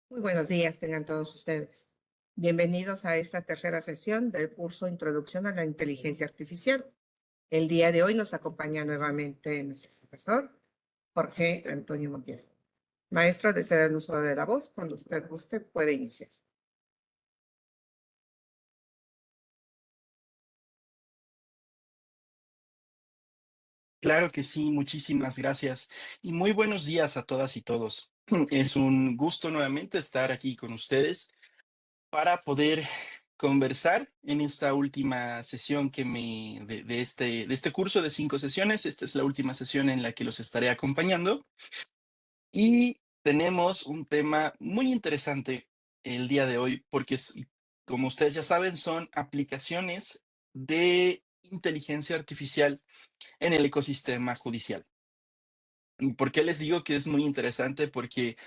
Muy buenos días, tengan todos ustedes. Bienvenidos a esta tercera sesión del curso Introducción a la Inteligencia Artificial. El día de hoy nos acompaña nuevamente nuestro profesor Jorge Antonio Montiel. Maestro, desea el uso de la voz. Cuando usted guste, puede iniciar. Claro que sí, muchísimas gracias y muy buenos días a todas y todos. Es un gusto nuevamente estar aquí con ustedes para poder conversar en esta última sesión de este curso de 5 sesiones. Esta es la última sesión en la que los estaré acompañando y tenemos un tema muy interesante el día de hoy porque, como ustedes ya saben, son aplicaciones de inteligencia artificial en el ecosistema judicial. ¿Y por qué les digo que es muy interesante? Porque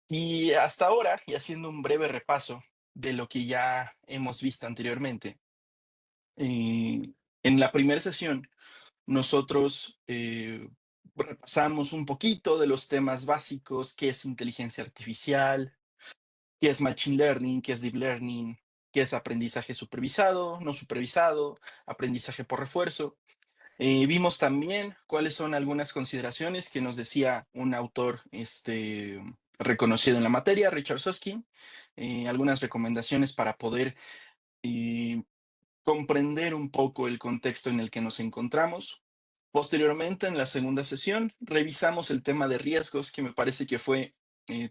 si hasta ahora, y haciendo un breve repaso de lo que ya hemos visto anteriormente, en la primera sesión nosotros repasamos un poquito de los temas básicos: qué es inteligencia artificial, qué es machine learning, qué es deep learning, qué es aprendizaje supervisado, no supervisado, aprendizaje por refuerzo. Vimos también cuáles son algunas consideraciones que nos decía un autor reconocido en la materia, Richard Susskind, algunas recomendaciones para poder eh, comprender un poco el contexto en el que nos encontramos. Posteriormente, en la segunda sesión, revisamos el tema de riesgos, que me parece que fue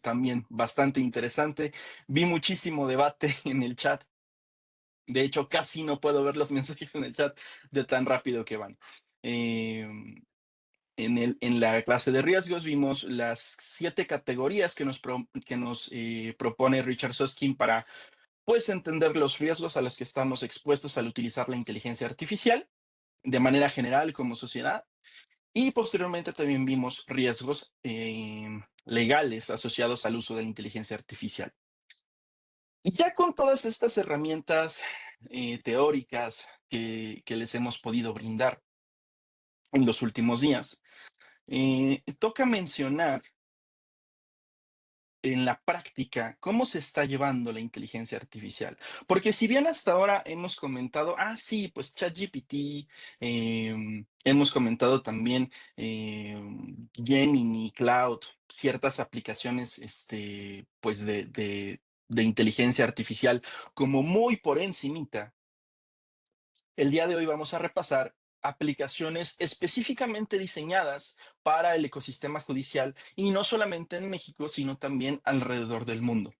también bastante interesante. Vi muchísimo debate en el chat. De hecho, casi no puedo ver los mensajes en el chat de tan rápido que van. Em, en la clase de riesgos vimos las 7 categorías que nos propone Richard Susskind para, pues, entender los riesgos a los que estamos expuestos al utilizar la inteligencia artificial de manera general como sociedad. Y posteriormente también vimos riesgos legales asociados al uso de la inteligencia artificial. Y ya con todas estas herramientas teóricas que les hemos podido brindar en los últimos días, toca mencionar en la práctica cómo se está llevando la inteligencia artificial. Porque si bien hasta ahora hemos comentado, sí, pues ChatGPT, hemos comentado también Gemini, Cloud, ciertas aplicaciones pues de inteligencia artificial como muy por encimita. El día de hoy vamos a repasar aplicaciones específicamente diseñadas para el ecosistema judicial, y no solamente en México, sino también alrededor del mundo.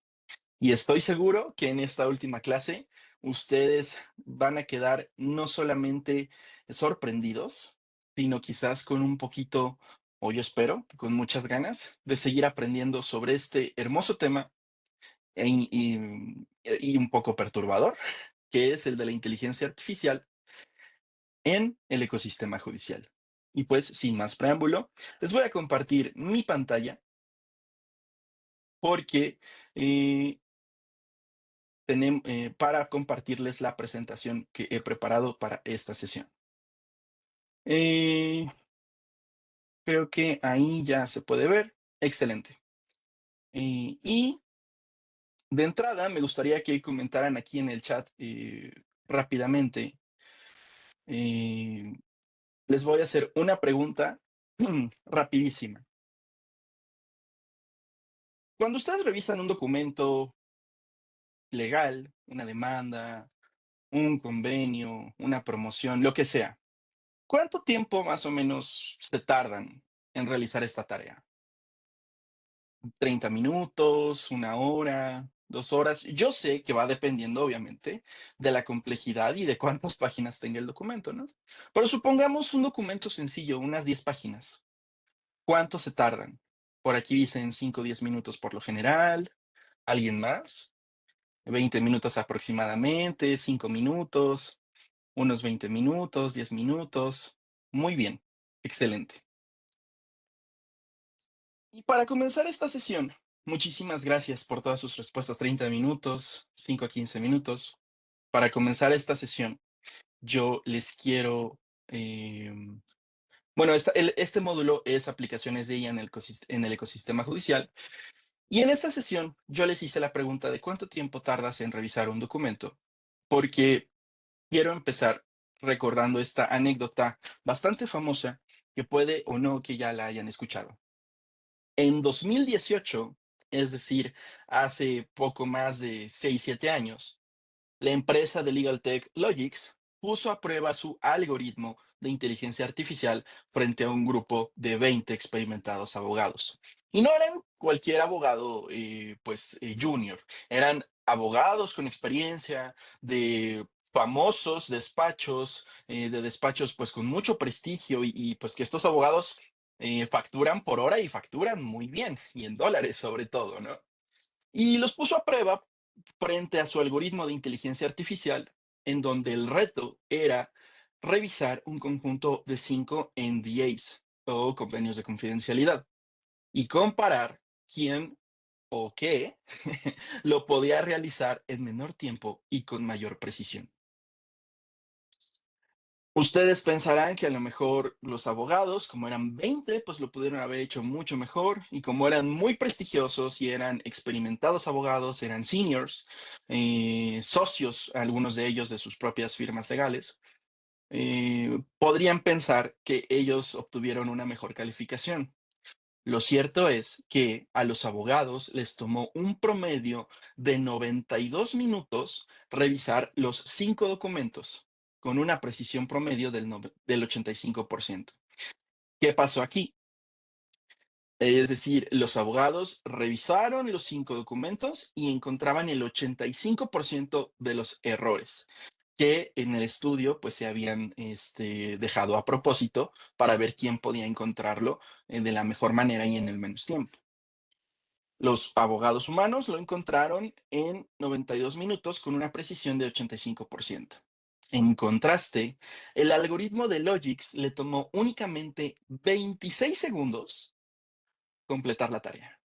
Y estoy seguro que en esta última clase ustedes van a quedar no solamente sorprendidos, sino quizás con un poquito, o yo espero, con muchas ganas de seguir aprendiendo sobre este hermoso tema y un poco perturbador, que es el de la inteligencia artificial en el ecosistema judicial. Y pues, sin más preámbulo, les voy a compartir mi pantalla porque para compartirles la presentación que he preparado para esta sesión. Eh, Creo que ahí ya se puede ver. Excelente. Y de entrada, me gustaría que comentaran aquí en el chat rápidamente. eh, Les voy a hacer una pregunta rapidísima. Cuando ustedes revisan un documento legal, una demanda, un convenio, una promoción, lo que sea, ¿cuánto tiempo más o menos se tardan en realizar esta tarea? ¿30 minutos, 1 hora, 2 horas? Yo sé que va dependiendo, obviamente, de la complejidad y de cuántas páginas tenga el documento, ¿no? Pero supongamos un documento sencillo, unas 10 páginas. ¿Cuánto se tardan? Por aquí dicen 5 o 10 minutos por lo general. ¿Alguien más? 20 minutos aproximadamente, 5 minutos, unos 20 minutos, 10 minutos. Muy bien, excelente. Y para comenzar esta sesión, muchísimas gracias por todas sus respuestas. 30 minutos, 5 a 15 minutos. Para comenzar esta sesión, yo les quiero, bueno, este módulo es aplicaciones de IA en el ecosistema judicial. Y en esta sesión yo les hice la pregunta de cuánto tiempo tardas en revisar un documento, porque quiero empezar recordando esta anécdota bastante famosa que puede o no que ya la hayan escuchado. En 2018, es decir, hace poco más de 6 7 años, la empresa de Legal Tech Logix puso a prueba su algoritmo de inteligencia artificial frente a un grupo de 20 experimentados abogados. Y no eran cualquier abogado, junior, eran abogados con experiencia de famosos despachos, de despachos pues con mucho prestigio pues que estos abogados facturan por hora y facturan muy bien, y en dólares sobre todo, ¿no? Y los puso a prueba frente a su algoritmo de inteligencia artificial, en donde el reto era revisar un conjunto de 5 NDAs o convenios de confidencialidad y comparar quién o qué lo podía realizar en menor tiempo y con mayor precisión. Ustedes pensarán que a lo mejor los abogados, como eran 20, pues lo pudieron haber hecho mucho mejor, y como eran muy prestigiosos y eran experimentados abogados, eran seniors, socios, algunos de ellos de sus propias firmas legales, podrían pensar que ellos obtuvieron una mejor calificación. Lo cierto es que a los abogados les tomó un promedio de 92 minutos revisar los 5 documentos, con una precisión promedio del 85%. ¿Qué pasó aquí? Es decir, los abogados revisaron los 5 documentos y encontraban el 85% de los errores que en el estudio pues se habían dejado a propósito para ver quién podía encontrarlo de la mejor manera y en el menos tiempo. Los abogados humanos lo encontraron en 92 minutos con una precisión de 85%. En contraste, el algoritmo de Logix le tomó únicamente 26 segundos completar la tarea,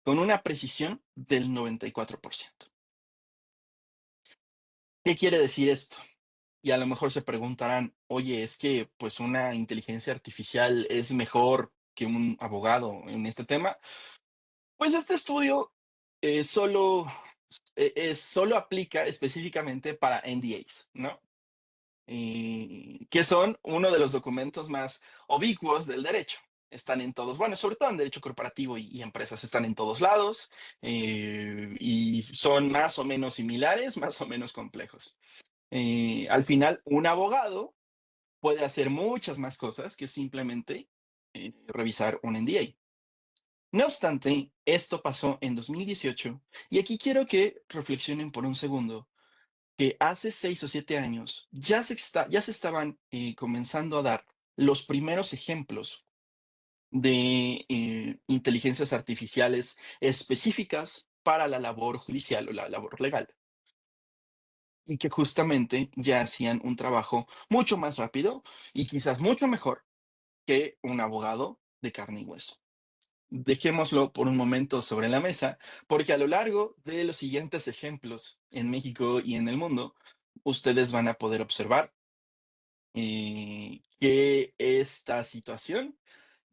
con una precisión del 94%. ¿Qué quiere decir esto? Y a lo mejor se preguntarán, oye, es que pues una inteligencia artificial es mejor que un abogado en este tema. Pues este estudio solo aplica específicamente para NDAs, ¿no? Que son uno de los documentos más ubicuos del derecho. Están en todos, bueno, sobre todo en derecho corporativo y empresas, están en todos lados, y son más o menos similares, más o menos complejos. Al final, un abogado puede hacer muchas más cosas que simplemente revisar un NDA. No obstante, esto pasó en 2018 y aquí quiero que reflexionen por un segundo que hace 6 o 7 años ya se estaban comenzando a dar los primeros ejemplos de inteligencias artificiales específicas para la labor judicial o la labor legal, y que justamente ya hacían un trabajo mucho más rápido y quizás mucho mejor que un abogado de carne y hueso. Dejémoslo por un momento sobre la mesa, porque a lo largo de los siguientes ejemplos en México y en el mundo, ustedes van a poder observar que esta situación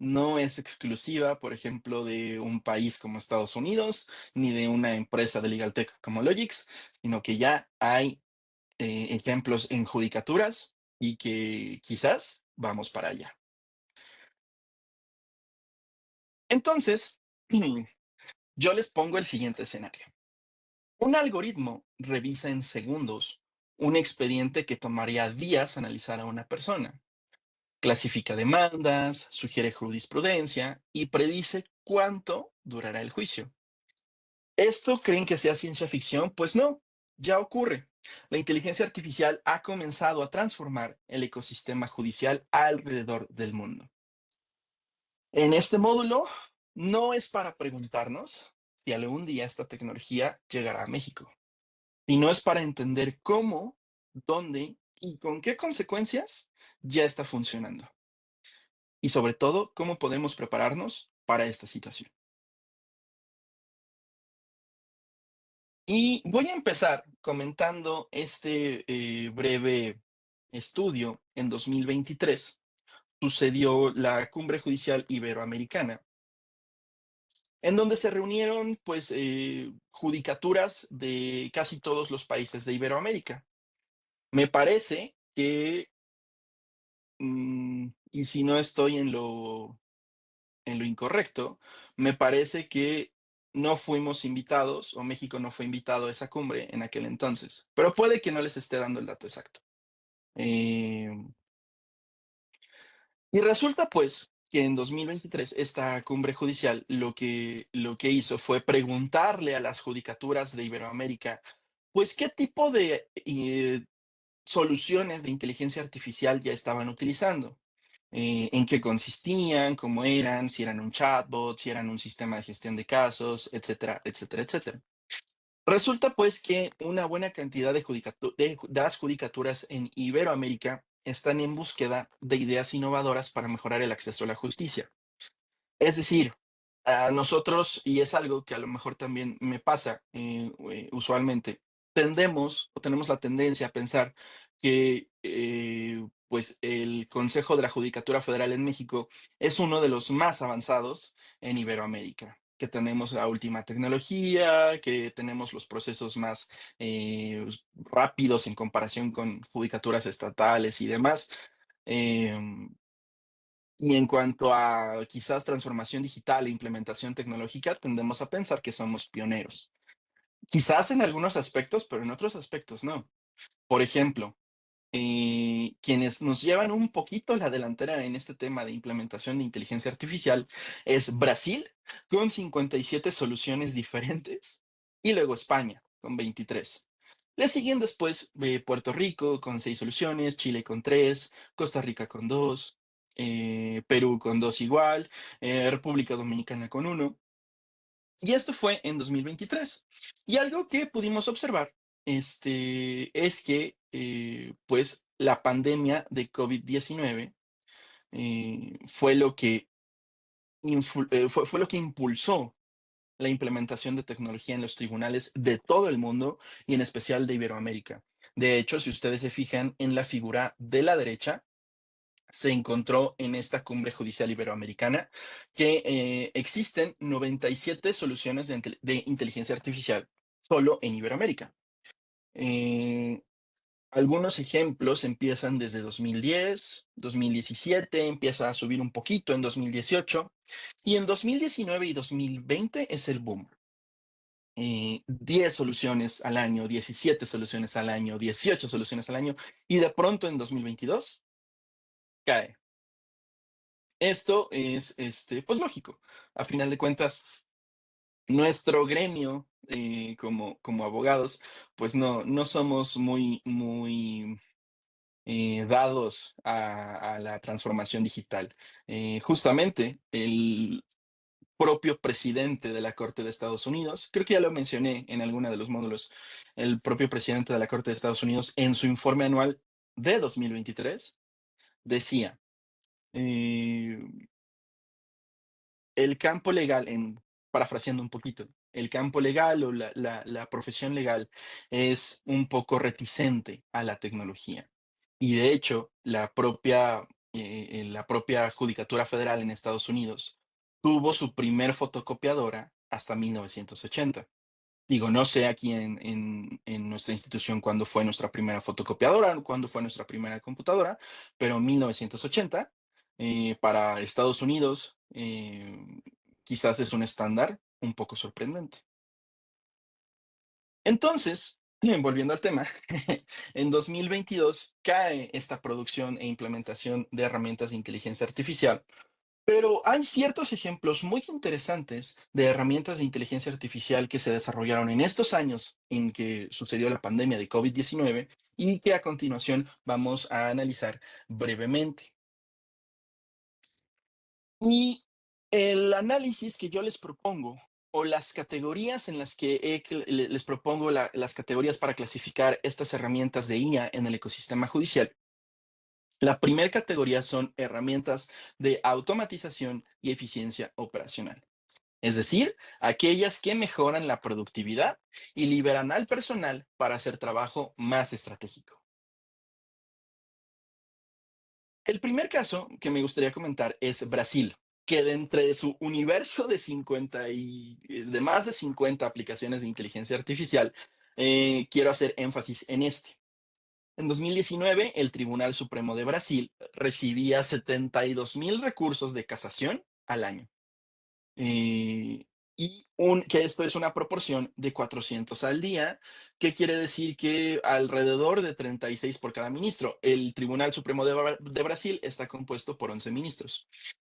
no es exclusiva, por ejemplo, de un país como Estados Unidos, ni de una empresa de legal tech como Logix, sino que ya hay ejemplos en judicaturas y que quizás vamos para allá. Entonces, yo les pongo el siguiente escenario. Un algoritmo revisa en segundos un expediente que tomaría días analizar a una persona. Clasifica demandas, sugiere jurisprudencia y predice cuánto durará el juicio. ¿Esto creen que sea ciencia ficción? Pues no, ya ocurre. La inteligencia artificial ha comenzado a transformar el ecosistema judicial alrededor del mundo. En este módulo no es para preguntarnos si algún día esta tecnología llegará a México, sino es para entender cómo, dónde y con qué consecuencias ya está funcionando. Y sobre todo, cómo podemos prepararnos para esta situación. Y voy a empezar comentando este breve estudio. En 2023 sucedió la Cumbre Judicial Iberoamericana, en donde se reunieron pues judicaturas de casi todos los países de Iberoamérica. Me parece que, y si no estoy en lo incorrecto, me parece que no fuimos invitados o México no fue invitado a esa cumbre en aquel entonces, pero puede que no les esté dando el dato exacto. Em, y resulta pues que en 2023 esta cumbre judicial lo que hizo fue preguntarle a las judicaturas de Iberoamérica, pues qué tipo de soluciones de inteligencia artificial ya estaban utilizando, en qué consistían, cómo eran, si eran un chatbot, si eran un sistema de gestión de casos, etcétera, etcétera, etcétera. Resulta pues que una buena cantidad de las judicaturas en Iberoamérica están en búsqueda de ideas innovadoras para mejorar el acceso a la justicia. Es decir, a nosotros, y es algo que a lo mejor también me pasa usualmente, tendemos o tenemos la tendencia a pensar que pues el Consejo de la Judicatura Federal en México es uno de los más avanzados en Iberoamérica, que tenemos la última tecnología, que tenemos los procesos más rápidos en comparación con judicaturas estatales y demás. Em, y en cuanto a quizás transformación digital e implementación tecnológica, tendemos a pensar que somos pioneros. Quizás en algunos aspectos, pero en otros aspectos no. Por ejemplo, quienes nos llevan un poquito la delantera en este tema de implementación de inteligencia artificial es Brasil, con 57 soluciones diferentes, y luego España, con 23. Le siguen después Puerto Rico con 6 soluciones, Chile con 3, Costa Rica con 2, Perú con 2 igual, República Dominicana con 1. Y esto fue en 2023. Y algo que pudimos observar es que pues la pandemia de COVID-19 fue lo que fue lo que impulsó la implementación de tecnología en los tribunales de todo el mundo y en especial de Iberoamérica. De hecho, si ustedes se fijan en la figura de la derecha, se encontró en esta cumbre judicial iberoamericana que existen 97 soluciones de inteligencia artificial solo en Iberoamérica. Eh, Algunos ejemplos empiezan desde 2010, 2017, empieza a subir un poquito en 2018 y en 2019 y 2020 es el boom. 10 soluciones al año, 17 soluciones al año, 18 soluciones al año, y de pronto en 2022 cae. Esto es, pues lógico. A final de cuentas, nuestro gremio como abogados, pues no somos muy dados a la transformación digital. Justamente el propio presidente de la Corte de Estados Unidos, creo que ya lo mencioné en alguno de los módulos, el propio presidente de la Corte de Estados Unidos en su informe anual de 2023 decía, eh, el campo legal, parafraseando un poquito, el campo legal o la profesión legal es un poco reticente a la tecnología. Y de hecho, la propia Judicatura Federal en Estados Unidos tuvo su primer fotocopiadora hasta 1980. Digo, no sé aquí en nuestra institución cuándo fue nuestra primera fotocopiadora, cuándo fue nuestra primera computadora, pero 1980 para Estados Unidos quizás es un estándar un poco sorprendente. Entonces, volviendo al tema, en 2022 cae esta producción e implementación de herramientas de inteligencia artificial, pero hay ciertos ejemplos muy interesantes de herramientas de inteligencia artificial que se desarrollaron en estos años en que sucedió la pandemia de COVID-19 y que a continuación vamos a analizar brevemente. Y el análisis que yo les propongo o las categorías en las que les propongo las categorías para clasificar estas herramientas de IA en el ecosistema judicial. La primera categoría son herramientas de automatización y eficiencia operacional. Es decir, aquellas que mejoran la productividad y liberan al personal para hacer trabajo más estratégico. El primer caso que me gustaría comentar es Brasil, que de entre su universo de 50 de más de 50 aplicaciones de inteligencia artificial, quiero hacer énfasis en este. En 2019, el Tribunal Supremo de Brasil recibía 72,000 recursos de casación al año. Eh, que esto es una proporción de 400 al día, que quiere decir que alrededor de 36 por cada ministro. El Tribunal Supremo de Brasil está compuesto por 11 ministros.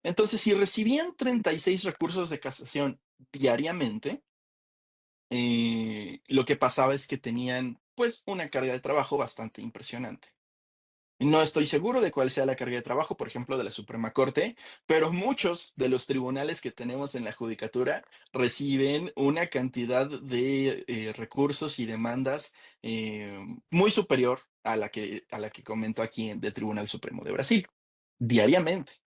Entonces, si recibían 36 recursos de casación diariamente, lo que pasaba es que tenían pues una carga de trabajo bastante impresionante. No estoy seguro de cuál sea la carga de trabajo, por ejemplo, de la Suprema Corte, pero muchos de los tribunales que tenemos en la judicatura reciben una cantidad de recursos y demandas muy superior a la que comento aquí del Tribunal Supremo de Brasil, diariamente.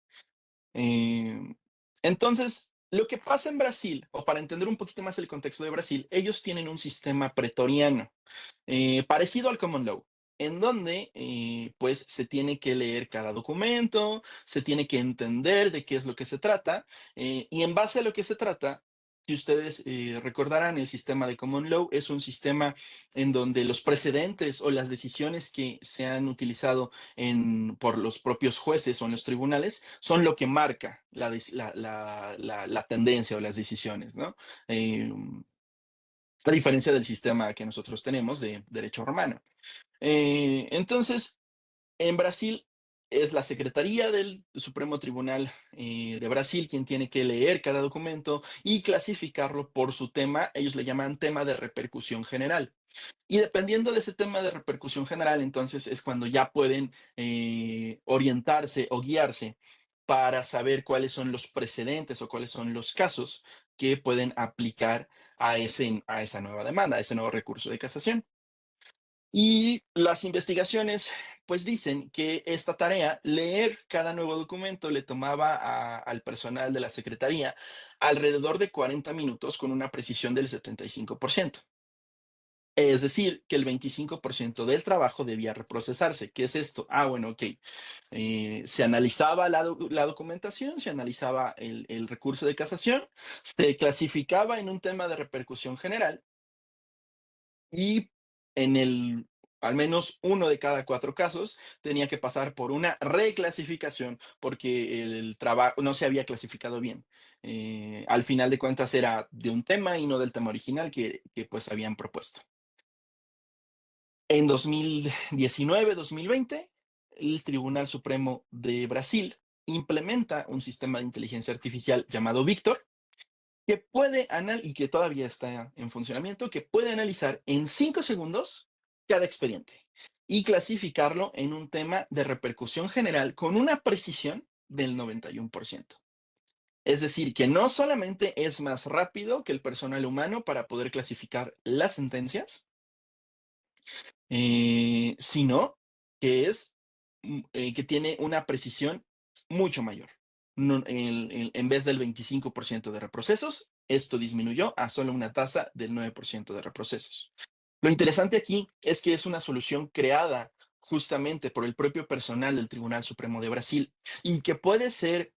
Eh, entonces, lo que pasa en Brasil, o para entender un poquito más el contexto de Brasil, ellos tienen un sistema pretoriano parecido al common law, en donde pues se tiene que leer cada documento, se tiene que entender de qué es lo que se trata, y en base a lo que se trata, si ustedes recordarán, el sistema de common law es un sistema en donde los precedentes o las decisiones que se han utilizado por los propios jueces o en los tribunales son lo que marca la tendencia o las decisiones, ¿no? A diferencia del sistema que nosotros tenemos de derecho romano. Entonces, en Brasil es la Secretaría del Supremo Tribunal de Brasil quien tiene que leer cada documento y clasificarlo por su tema. Ellos le llaman tema de repercusión general. Y dependiendo de ese tema de repercusión general, entonces es cuando ya pueden orientarse o guiarse para saber cuáles son los precedentes o cuáles son los casos que pueden aplicar a esa nueva demanda, a ese nuevo recurso de casación. Y las investigaciones, pues dicen que esta tarea, leer cada nuevo documento, le tomaba al personal de la Secretaría alrededor de 40 minutos con una precisión del 75%. Es decir, que el 25% del trabajo debía reprocesarse. ¿Qué es esto? Ah, bueno, ok. Se analizaba la documentación, se analizaba el recurso de casación, se clasificaba en un tema de repercusión general y al menos uno de cada cuatro casos tenía que pasar por una reclasificación porque el trabajo no se había clasificado bien. Al final de cuentas era de un tema y no del tema original que pues habían propuesto. En 2019-2020, el Tribunal Supremo de Brasil implementa un sistema de inteligencia artificial llamado Víctor, que y que todavía está en funcionamiento, que puede analizar en 5 segundos cada expediente y clasificarlo en un tema de repercusión general con una precisión del 91%. Es decir, que no solamente es más rápido que el personal humano para poder clasificar las sentencias, sino que que tiene una precisión mucho mayor. En vez del 25% de reprocesos, esto disminuyó a solo una tasa del 9% de reprocesos. Lo interesante aquí es que es una solución creada justamente por el propio personal del Tribunal Supremo de Brasil y que puede ser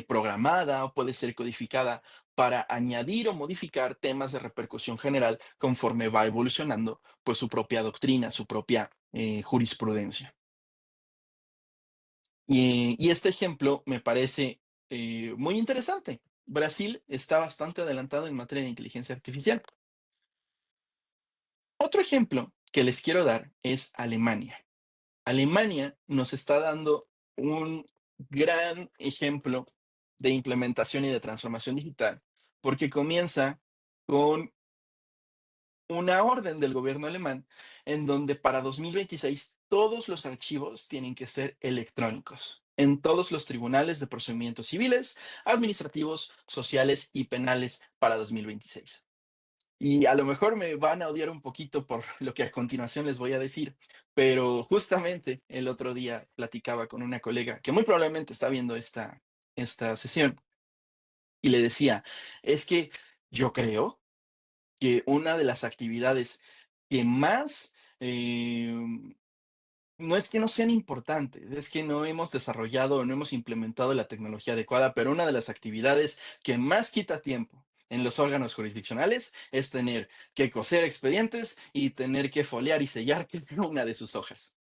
programada o puede ser codificada para añadir o modificar temas de repercusión general conforme va evolucionando pues su propia doctrina, su propia jurisprudencia. Y este ejemplo me parece muy interesante. Brasil está bastante adelantado en materia de inteligencia artificial. Otro ejemplo que les quiero dar es Alemania. Alemania nos está dando un gran ejemplo de implementación y de transformación digital, porque comienza con una orden del gobierno alemán en donde para 2026 todos los archivos tienen que ser electrónicos en todos los tribunales de procedimientos civiles, administrativos, sociales y penales para 2026. Y a lo mejor me van a odiar un poquito por lo que a continuación les voy a decir, pero justamente el otro día platicaba con una colega que muy probablemente está viendo esta sesión y le decía, es que yo creo que una de las actividades que más no es que no sean importantes, es que no hemos desarrollado o no hemos implementado la tecnología adecuada, pero una de las actividades que más quita tiempo en los órganos jurisdiccionales es tener que coser expedientes y tener que foliar y sellar cada una de sus hojas.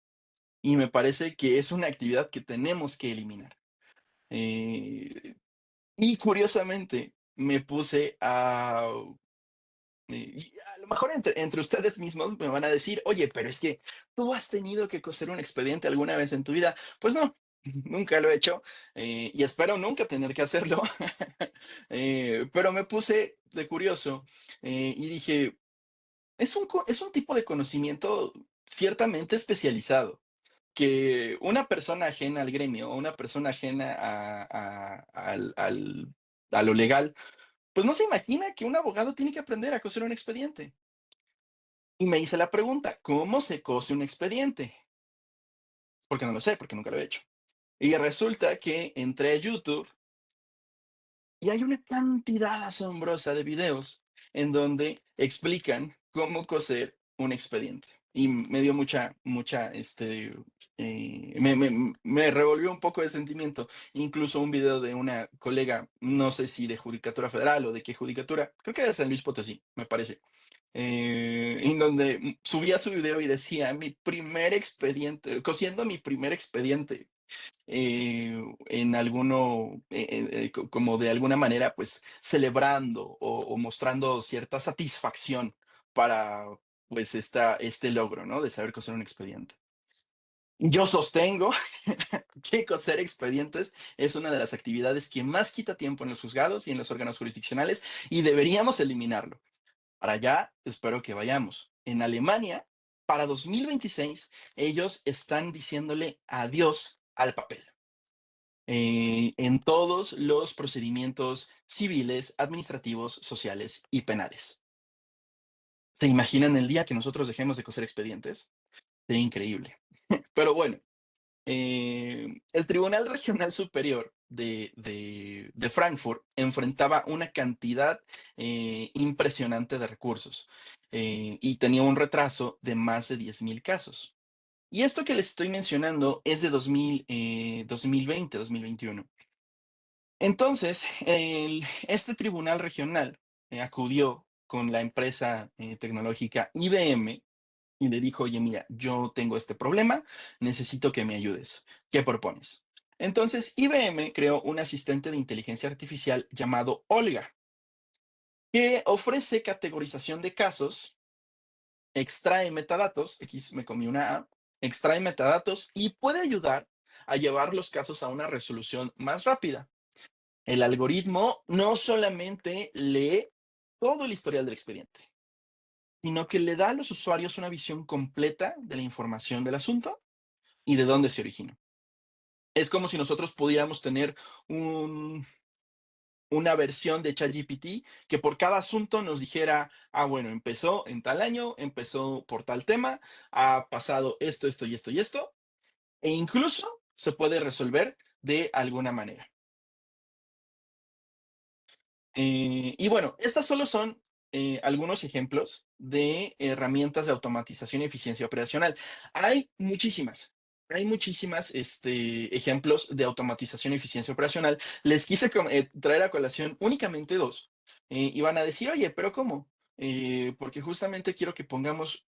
Y me parece que es una actividad que tenemos que eliminar. Eh, y curiosamente me puse a y a lo mejor entre ustedes mismos me van a decir, oye, pero es que tú has tenido que coser un expediente alguna vez en tu vida. Pues no, nunca lo he hecho y espero nunca tener que hacerlo. Pero me puse de curioso y dije, es un tipo de conocimiento ciertamente especializado que una persona ajena al gremio o una persona ajena a lo legal, pues no se imagina que un abogado tiene que aprender a coser un expediente. Y me hice la pregunta, ¿cómo se cose un expediente? Porque no lo sé, porque nunca lo he hecho. Y resulta que entré a YouTube y hay una cantidad asombrosa de videos en donde explican cómo coser un expediente. Y me dio me revolvió un poco de sentimiento. Incluso un video de una colega, no sé si de Judicatura Federal o de qué Judicatura, creo que era de San Luis Potosí, me parece, en donde subía su video y decía, mi primer expediente, cosiendo mi primer expediente, en alguno, como de alguna manera, pues celebrando o mostrando cierta satisfacción para, pues, este logro, ¿no? De saber coser un expediente. Yo sostengo que coser expedientes es una de las actividades que más quita tiempo en los juzgados y en los órganos jurisdiccionales y deberíamos eliminarlo. Para allá espero que vayamos. En Alemania, para 2026, ellos están diciéndole adiós al papel en todos los procedimientos civiles, administrativos, sociales y penales. ¿Se imaginan el día que nosotros dejemos de coser expedientes? Sería increíble. Pero bueno, el Tribunal Regional Superior de Frankfurt enfrentaba una cantidad impresionante de recursos y tenía un retraso de más de 10,000 casos. Y esto que les estoy mencionando es de 2020, 2021. Entonces, este tribunal regional acudió con la empresa tecnológica IBM y le dijo, oye, mira, yo tengo este problema, necesito que me ayudes. ¿Qué propones? Entonces, IBM creó un asistente de inteligencia artificial llamado Olga, que ofrece categorización de casos, extrae metadatos, X me comí una A, extrae metadatos y puede ayudar a llevar los casos a una resolución más rápida. El algoritmo no solamente lee todo el historial del expediente, sino que le da a los usuarios una visión completa de la información del asunto y de dónde se originó. Es como si nosotros pudiéramos tener un, una versión de ChatGPT que por cada asunto nos dijera, ah, bueno, empezó en tal año, empezó por tal tema, ha pasado esto, esto y esto y esto, e incluso se puede resolver de alguna manera. Y bueno, estas solo son algunos ejemplos de herramientas de automatización y eficiencia operacional. Hay muchísimas ejemplos de automatización y eficiencia operacional. Les quise traer a colación únicamente dos. Y van a decir, oye, pero ¿cómo? Porque justamente quiero que pongamos,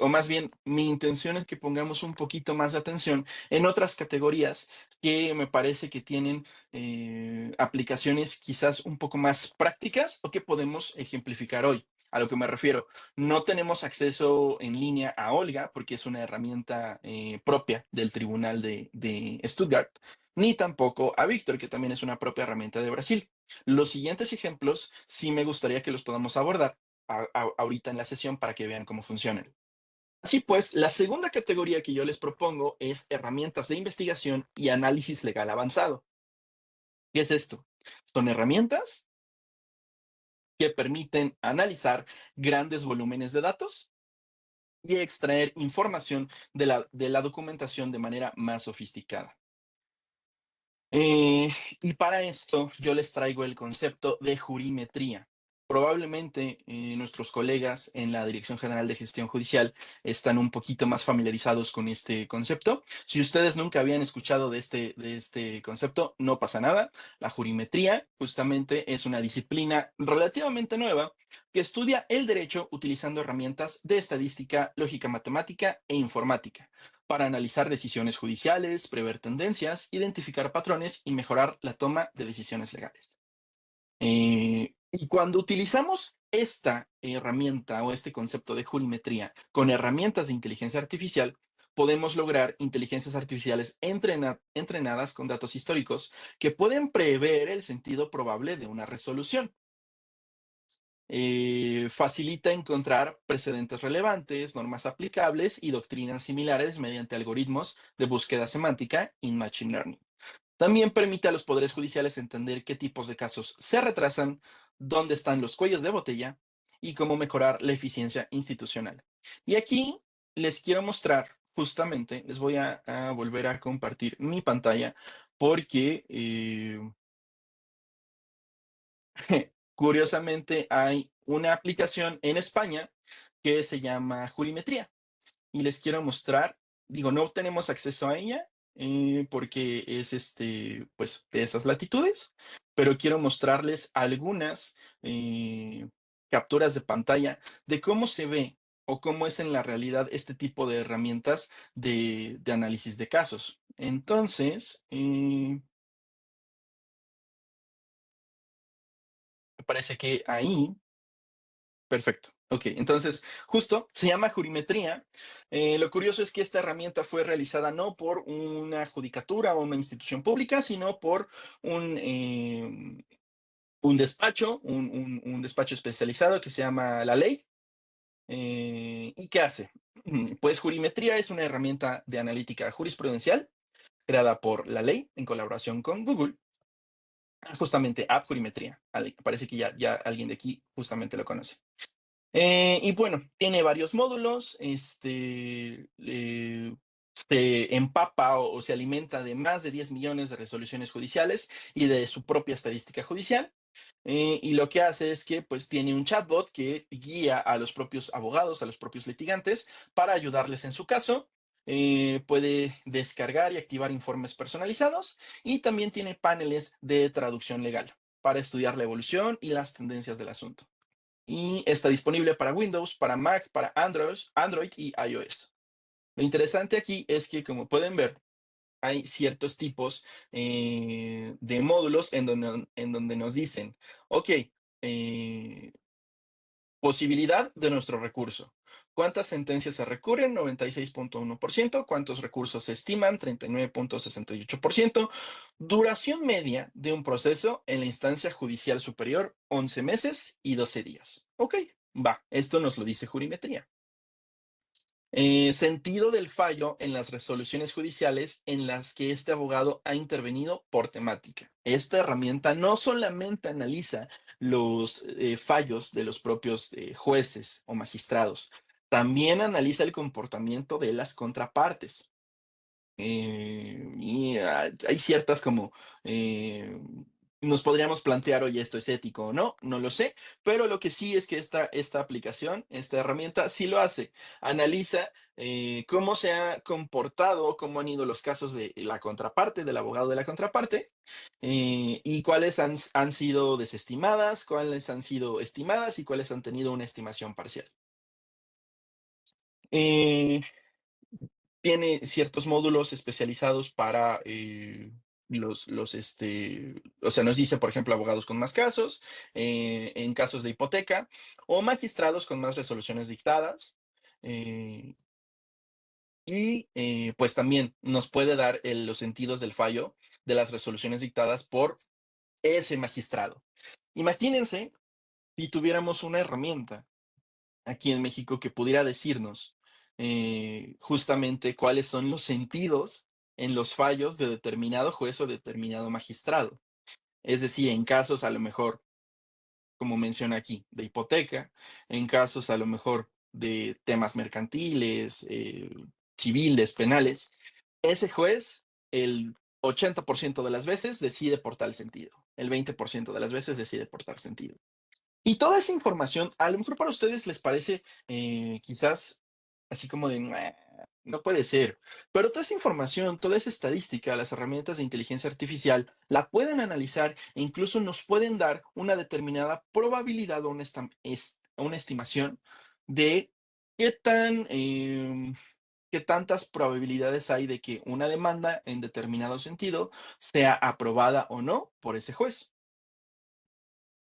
o más bien mi intención es que pongamos un poquito más de atención en otras categorías que me parece que tienen aplicaciones quizás un poco más prácticas o que podemos ejemplificar hoy. A lo que me refiero, no tenemos acceso en línea a Olga porque es una herramienta propia del Tribunal de Stuttgart, ni tampoco a Víctor, que también es una propia herramienta de Brasil. Los siguientes ejemplos sí me gustaría que los podamos abordar ahorita en la sesión para que vean cómo funcionan. Así pues, la segunda categoría que yo les propongo es herramientas de investigación y análisis legal avanzado. ¿Qué es esto? Son herramientas que permiten analizar grandes volúmenes de datos y extraer información de la documentación de manera más sofisticada. Eh, y para esto yo les traigo el concepto de jurimetría. Probablemente nuestros colegas en la Dirección General de Gestión Judicial están un poquito más familiarizados con este concepto. Si ustedes nunca habían escuchado de este concepto, no pasa nada. La jurimetría justamente es una disciplina relativamente nueva que estudia el derecho utilizando herramientas de estadística, lógica matemática e informática para analizar decisiones judiciales, prever tendencias, identificar patrones y mejorar la toma de decisiones legales. Y cuando utilizamos esta herramienta o este concepto de jurimetría con herramientas de inteligencia artificial, podemos lograr inteligencias artificiales entrenadas con datos históricos que pueden prever el sentido probable de una resolución. Facilita encontrar precedentes relevantes, normas aplicables y doctrinas similares mediante algoritmos de búsqueda semántica y machine learning. También permite a los poderes judiciales entender qué tipos de casos se retrasan, dónde están los cuellos de botella y cómo mejorar la eficiencia institucional. Y aquí les quiero mostrar, justamente, les voy a volver a compartir mi pantalla porque curiosamente hay una aplicación en España que se llama Jurimetría y les quiero mostrar, digo, no tenemos acceso a ella porque es pues de esas latitudes, pero quiero mostrarles algunas capturas de pantalla de cómo se ve o cómo es en la realidad este tipo de herramientas de análisis de casos. Entonces, me parece que ahí perfecto. Ok, entonces, justo se llama jurimetría. Lo curioso es que esta herramienta fue realizada no por una judicatura o una institución pública, sino por un, un despacho, un despacho especializado que se llama La Ley. ¿Y qué hace? Pues jurimetría es una herramienta de analítica jurisprudencial creada por La Ley en colaboración con Google. Justamente App Jurimetría. Parece que ya alguien de aquí justamente lo conoce. Y bueno, tiene varios módulos, se empapa o se alimenta de más de 10 millones de resoluciones judiciales y de su propia estadística judicial. Y lo que hace es que pues tiene un chatbot que guía a los propios abogados, a los propios litigantes, para ayudarles en su caso. Puede descargar y activar informes personalizados y también tiene paneles de traducción legal para estudiar la evolución y las tendencias del asunto y está disponible para Windows, para Mac, para Android y iOS. Lo interesante aquí es que, como pueden ver, hay ciertos tipos de módulos en donde nos dicen, ok, posibilidad de nuestro recurso. ¿Cuántas sentencias se recurren? 96.1%. ¿Cuántos recursos se estiman? 39.68%. Duración media de un proceso en la instancia judicial superior, 11 meses y 12 días. Ok, va, esto nos lo dice jurimetría. Sentido del fallo en las resoluciones judiciales en las que este abogado ha intervenido por temática. Esta herramienta no solamente analiza los fallos de los propios jueces o magistrados, también analiza el comportamiento de las contrapartes. Hay ciertas como, nos podríamos plantear, oye, esto es ético o no, no lo sé, pero lo que sí es que esta aplicación, esta herramienta, sí lo hace. Analiza cómo se ha comportado, cómo han ido los casos de la contraparte, del abogado de la contraparte, y cuáles han sido desestimadas, cuáles han sido estimadas y cuáles han tenido una estimación parcial. Eh, Tiene ciertos módulos especializados para o sea, nos dice, por ejemplo, abogados con más casos, en casos de hipoteca, o magistrados con más resoluciones dictadas. eh, pues también nos puede dar los sentidos del fallo de las resoluciones dictadas por ese magistrado. Imagínense si tuviéramos una herramienta aquí en México que pudiera decirnos justamente cuáles son los sentidos en los fallos de determinado juez o determinado magistrado. Es decir, en casos a lo mejor, como menciona aquí, de hipoteca, en casos a lo mejor de temas mercantiles, civiles, penales, ese juez, el 80% de las veces decide por tal sentido, el 20% de las veces decide por tal sentido. Y toda esa información, a lo mejor para ustedes les parece quizás así como de, no puede ser, pero toda esa información, toda esa estadística, las herramientas de inteligencia artificial la pueden analizar e incluso nos pueden dar una determinada probabilidad o una estimación de qué qué tantas probabilidades hay de que una demanda en determinado sentido sea aprobada o no por ese juez.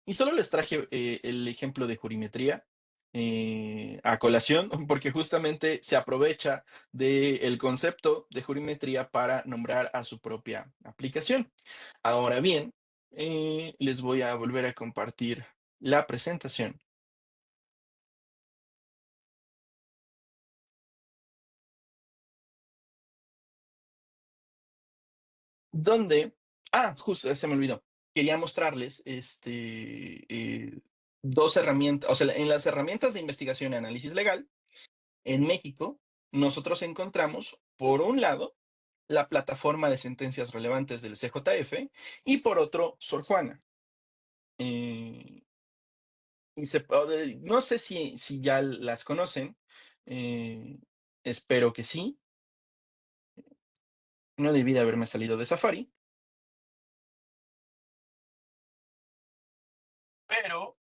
Y solo les traje el ejemplo de jurimetría a colación, porque justamente se aprovecha del concepto de jurimetría para nombrar a su propia aplicación. Ahora bien, les voy a volver a compartir la presentación, donde, justo, se me olvidó. Quería mostrarles dos herramientas, o sea, en las herramientas de investigación y análisis legal. En México, nosotros encontramos, por un lado, la plataforma de sentencias relevantes del CJF y por otro, Sor Juana. Eh, no sé si ya las conocen, eh, espero que sí. No debí de haberme salido de Safari, pero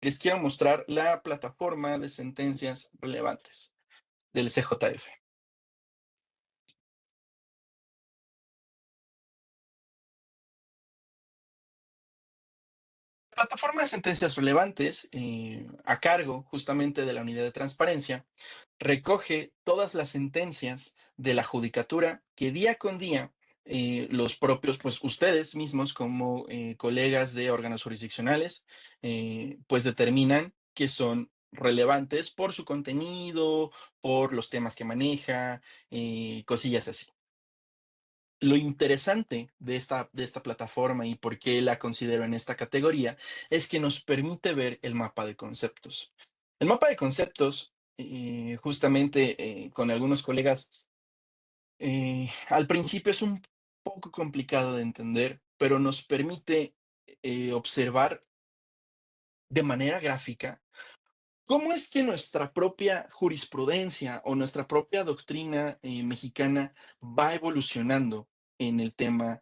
les quiero mostrar la plataforma de sentencias relevantes del CJF. Plataforma de sentencias relevantes, a cargo justamente de la unidad de transparencia, recoge todas las sentencias de la judicatura que día con día los propios, pues ustedes mismos como colegas de órganos jurisdiccionales, pues determinan que son relevantes por su contenido, por los temas que maneja, cosillas así. Lo interesante de esta plataforma y por qué la considero en esta categoría es que nos permite ver el mapa de conceptos. El mapa de conceptos, justamente con algunos colegas, al principio es un poco complicado de entender, pero nos permite observar de manera gráfica ¿cómo es que nuestra propia jurisprudencia o nuestra propia doctrina mexicana va evolucionando en el tema,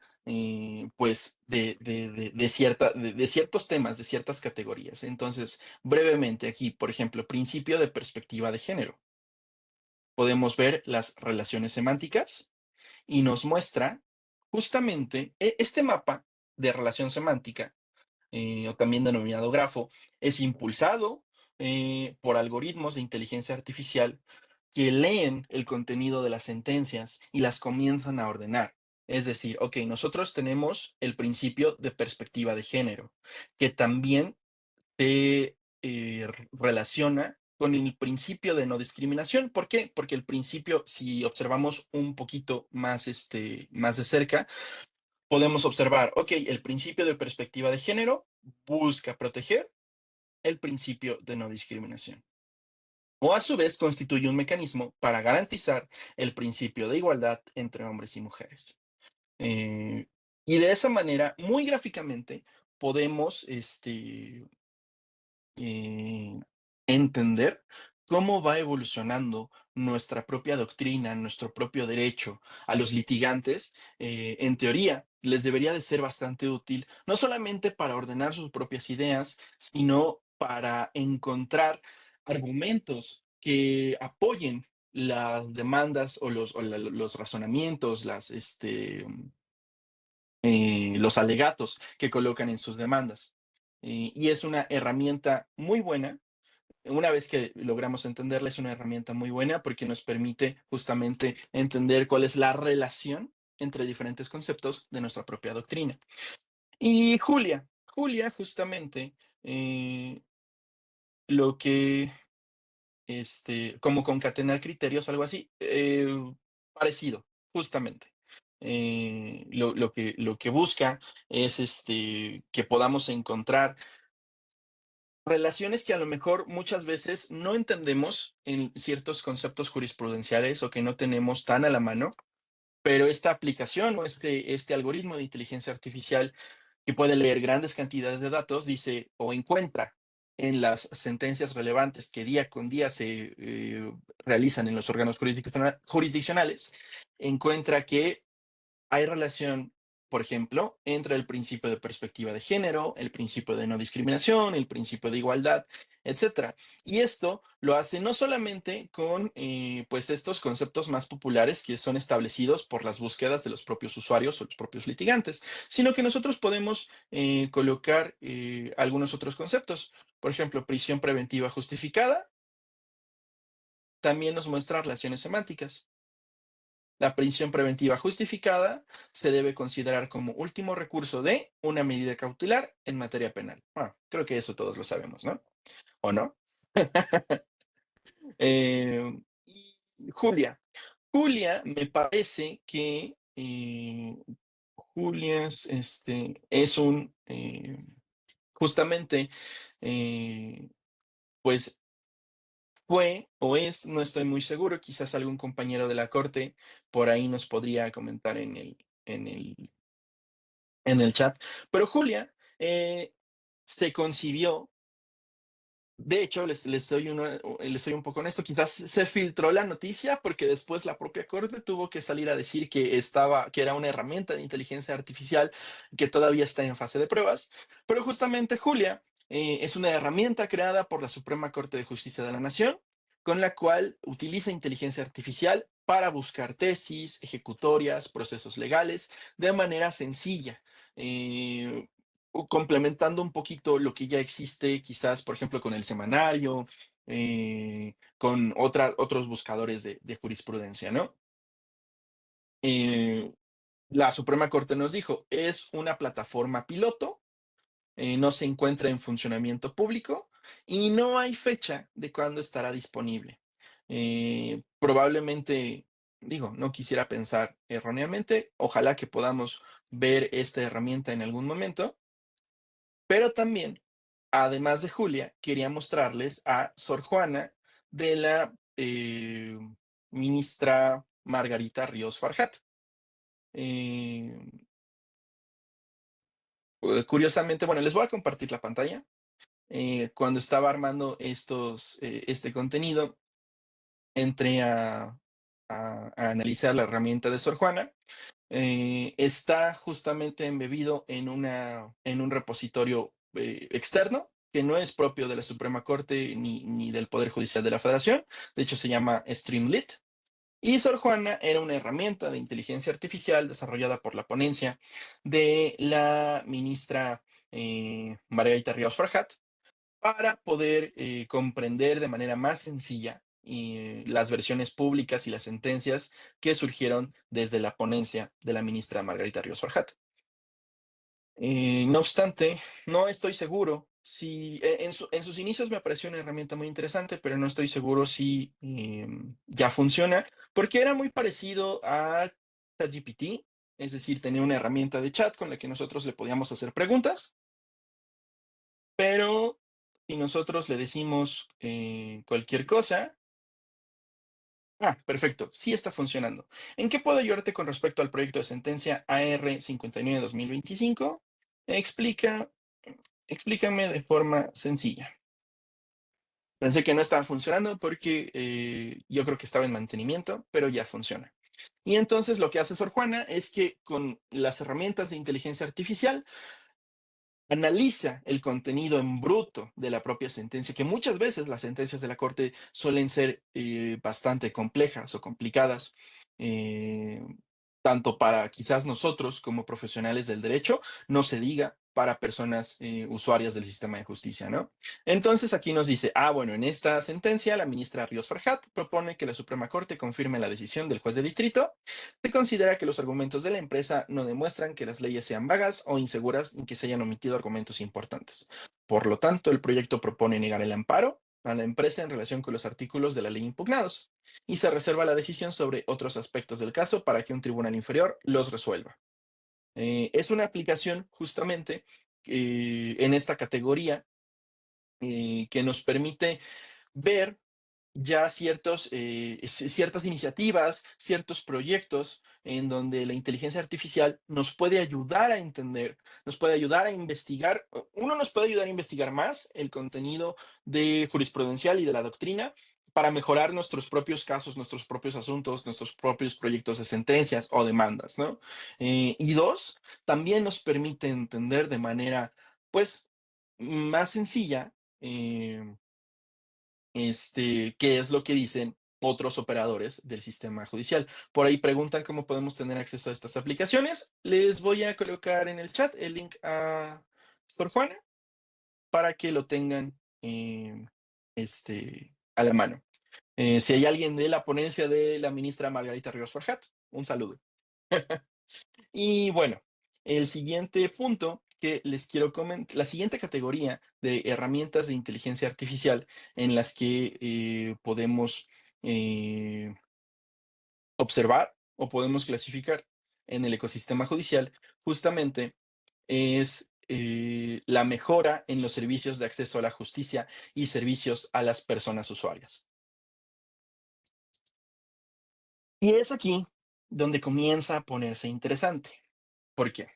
pues, de ciertos temas, de ciertas categorías? Entonces, brevemente aquí, por ejemplo, principio de perspectiva de género. Podemos ver las relaciones semánticas y nos muestra justamente este mapa de relación semántica o también denominado grafo, es impulsado por algoritmos de inteligencia artificial que leen el contenido de las sentencias y las comienzan a ordenar. Es decir, ok, nosotros tenemos el principio de perspectiva de género, que también se relaciona con el principio de no discriminación. ¿Por qué? Porque el principio, si observamos un poquito más, más de cerca, podemos observar, ok, el principio de perspectiva de género busca proteger el principio de no discriminación. O a su vez constituye un mecanismo para garantizar el principio de igualdad entre hombres y mujeres. Eh, y de esa manera, muy gráficamente, podemos eh, entender cómo va evolucionando nuestra propia doctrina, nuestro propio derecho a los litigantes, en teoría, les debería de ser bastante útil, no solamente para ordenar sus propias ideas, sino para encontrar argumentos que apoyen las demandas los razonamientos, los alegatos que colocan en sus demandas. Y es una herramienta muy buena. Una vez que logramos entenderla, es una herramienta muy buena porque nos permite justamente entender cuál es la relación entre diferentes conceptos de nuestra propia doctrina. Y Julia justamente lo que, como concatenar criterios, algo así, parecido, justamente. Lo que busca es que podamos encontrar relaciones que a lo mejor muchas veces no entendemos en ciertos conceptos jurisprudenciales o que no tenemos tan a la mano, pero esta aplicación o este algoritmo de inteligencia artificial que puede leer grandes cantidades de datos, dice o encuentra en las sentencias relevantes que día con día se realizan en los órganos jurisdiccionales, encuentra que hay relación, por ejemplo, entre el principio de perspectiva de género, el principio de no discriminación, el principio de igualdad, etcétera. Y esto lo hace no solamente con pues estos conceptos más populares que son establecidos por las búsquedas de los propios usuarios o los propios litigantes, sino que nosotros podemos colocar algunos otros conceptos. Por ejemplo, prisión preventiva justificada también nos muestra relaciones semánticas. La prisión preventiva justificada se debe considerar como último recurso de una medida cautelar en materia penal. Creo que eso todos lo sabemos, ¿no? ¿O no? Y Julia. Julia me parece que Julia es un, justamente, pues fue o es, no estoy muy seguro, quizás algún compañero de la corte por ahí nos podría comentar en el en el chat. Pero Julia se concibió, de hecho, les soy un poco honesto, quizás se filtró la noticia porque después la propia corte tuvo que salir a decir que era una herramienta de inteligencia artificial que todavía está en fase de pruebas. Pero justamente Julia es una herramienta creada por la Suprema Corte de Justicia de la Nación, con la cual utiliza inteligencia artificial para buscar tesis, ejecutorias, procesos legales de manera sencilla. Eh, Complementando un poquito lo que ya existe, quizás, por ejemplo, con el semanario, con otros buscadores de jurisprudencia, ¿no? Eh, la Suprema Corte nos dijo, es una plataforma piloto, no se encuentra en funcionamiento público y no hay fecha de cuándo estará disponible. Probablemente, digo, no quisiera pensar erróneamente, ojalá que podamos ver esta herramienta en algún momento, pero también, además de Julia, quería mostrarles a Sor Juana de la ministra Margarita Ríos Farjat. Eh, Curiosamente, bueno, les voy a compartir la pantalla. Cuando estaba armando este contenido, entré a analizar la herramienta de Sor Juana. Está justamente embebido en un repositorio externo que no es propio de la Suprema Corte ni del Poder Judicial de la Federación. De hecho, se llama Streamlit. Y Sor Juana era una herramienta de inteligencia artificial desarrollada por la ponencia de la ministra Margarita Ríos Farjat para poder comprender de manera más sencilla las versiones públicas y las sentencias que surgieron desde la ponencia de la ministra Margarita Ríos Farjat. No obstante, no estoy seguro si en sus inicios me pareció una herramienta muy interesante, pero no estoy seguro si ya funciona, porque era muy parecido a ChatGPT, es decir, tenía una herramienta de chat con la que nosotros le podíamos hacer preguntas, pero si nosotros le decimos cualquier cosa, perfecto, sí está funcionando. ¿En qué puedo ayudarte con respecto al proyecto de sentencia AR 59-2025? Explica, explícame de forma sencilla. Pensé que no estaba funcionando porque yo creo que estaba en mantenimiento, pero ya funciona. Y entonces lo que hace Sor Juana es que con las herramientas de inteligencia artificial analiza el contenido en bruto de la propia sentencia, que muchas veces las sentencias de la Corte suelen ser bastante complejas o complicadas, eh, tanto para quizás nosotros como profesionales del derecho, no se diga para personas usuarias del sistema de justicia, ¿no? Entonces aquí nos dice, bueno, en esta sentencia la ministra Ríos Farjat propone que la Suprema Corte confirme la decisión del juez de distrito. Se considera que los argumentos de la empresa no demuestran que las leyes sean vagas o inseguras ni que se hayan omitido argumentos importantes. Por lo tanto, el proyecto propone negar el amparo a la empresa en relación con los artículos de la ley impugnados y se reserva la decisión sobre otros aspectos del caso para que un tribunal inferior los resuelva. Es una aplicación justamente en esta categoría que nos permite ver ya ciertas iniciativas, ciertos proyectos en donde la inteligencia artificial nos puede ayudar a entender, nos puede ayudar a investigar. Uno nos puede ayudar a investigar más el contenido de jurisprudencial y de la doctrina para mejorar nuestros propios casos, nuestros propios asuntos, nuestros propios proyectos de sentencias o demandas, ¿no? Y dos, también nos permite entender de manera, pues, más sencilla, qué es lo que dicen otros operadores del sistema judicial. Por ahí preguntan cómo podemos tener acceso a estas aplicaciones. Les voy a colocar en el chat el link a Sor Juana para que lo tengan a la mano. Si hay alguien de la ponencia de la ministra Margarita Ríos Farjat, un saludo. Y bueno, el siguiente punto que les quiero comentar, la siguiente categoría de herramientas de inteligencia artificial en las que podemos eh, observar o podemos clasificar en el ecosistema judicial, justamente es la mejora en los servicios de acceso a la justicia y servicios a las personas usuarias. Y es aquí donde comienza a ponerse interesante. ¿Por qué?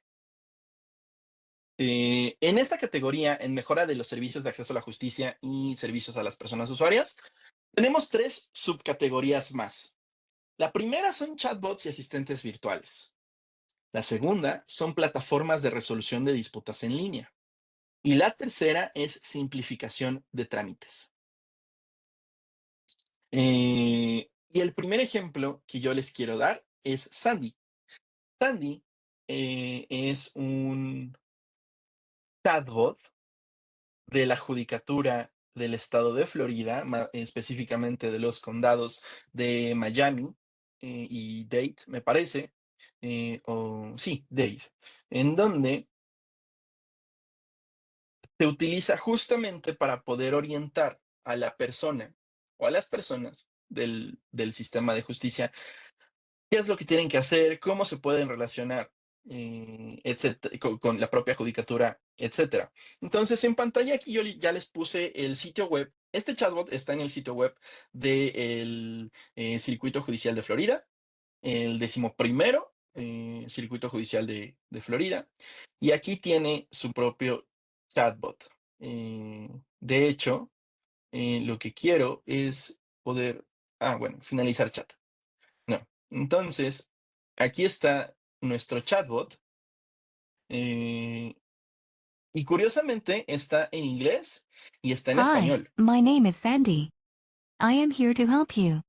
En esta categoría, en mejora de los servicios de acceso a la justicia y servicios a las personas usuarias, tenemos tres subcategorías más. La primera son chatbots y asistentes virtuales. La segunda son plataformas de resolución de disputas en línea. Y la tercera es simplificación de trámites. Y el primer ejemplo que yo les quiero dar es Sandy. Sandy es un chatbot de la Judicatura del Estado de Florida, específicamente de los condados de Miami y Dade, me parece, o sí, Dade, en donde se utiliza justamente para poder orientar a la persona o a las personas del sistema de justicia qué es lo que tienen que hacer, cómo se pueden relacionar, etcétera, con la propia judicatura, etcétera. Entonces, en pantalla aquí yo ya les puse el sitio web. Este chatbot está en el sitio web del Circuito Judicial de Florida, el 11º Circuito Judicial de Florida, y aquí tiene su propio chatbot. De hecho, lo que quiero es poder, bueno, finalizar chat. No. Entonces, aquí está nuestro chatbot, eh, y curiosamente está en inglés y está en Hi, español. my name is Sandy. I am here to help you.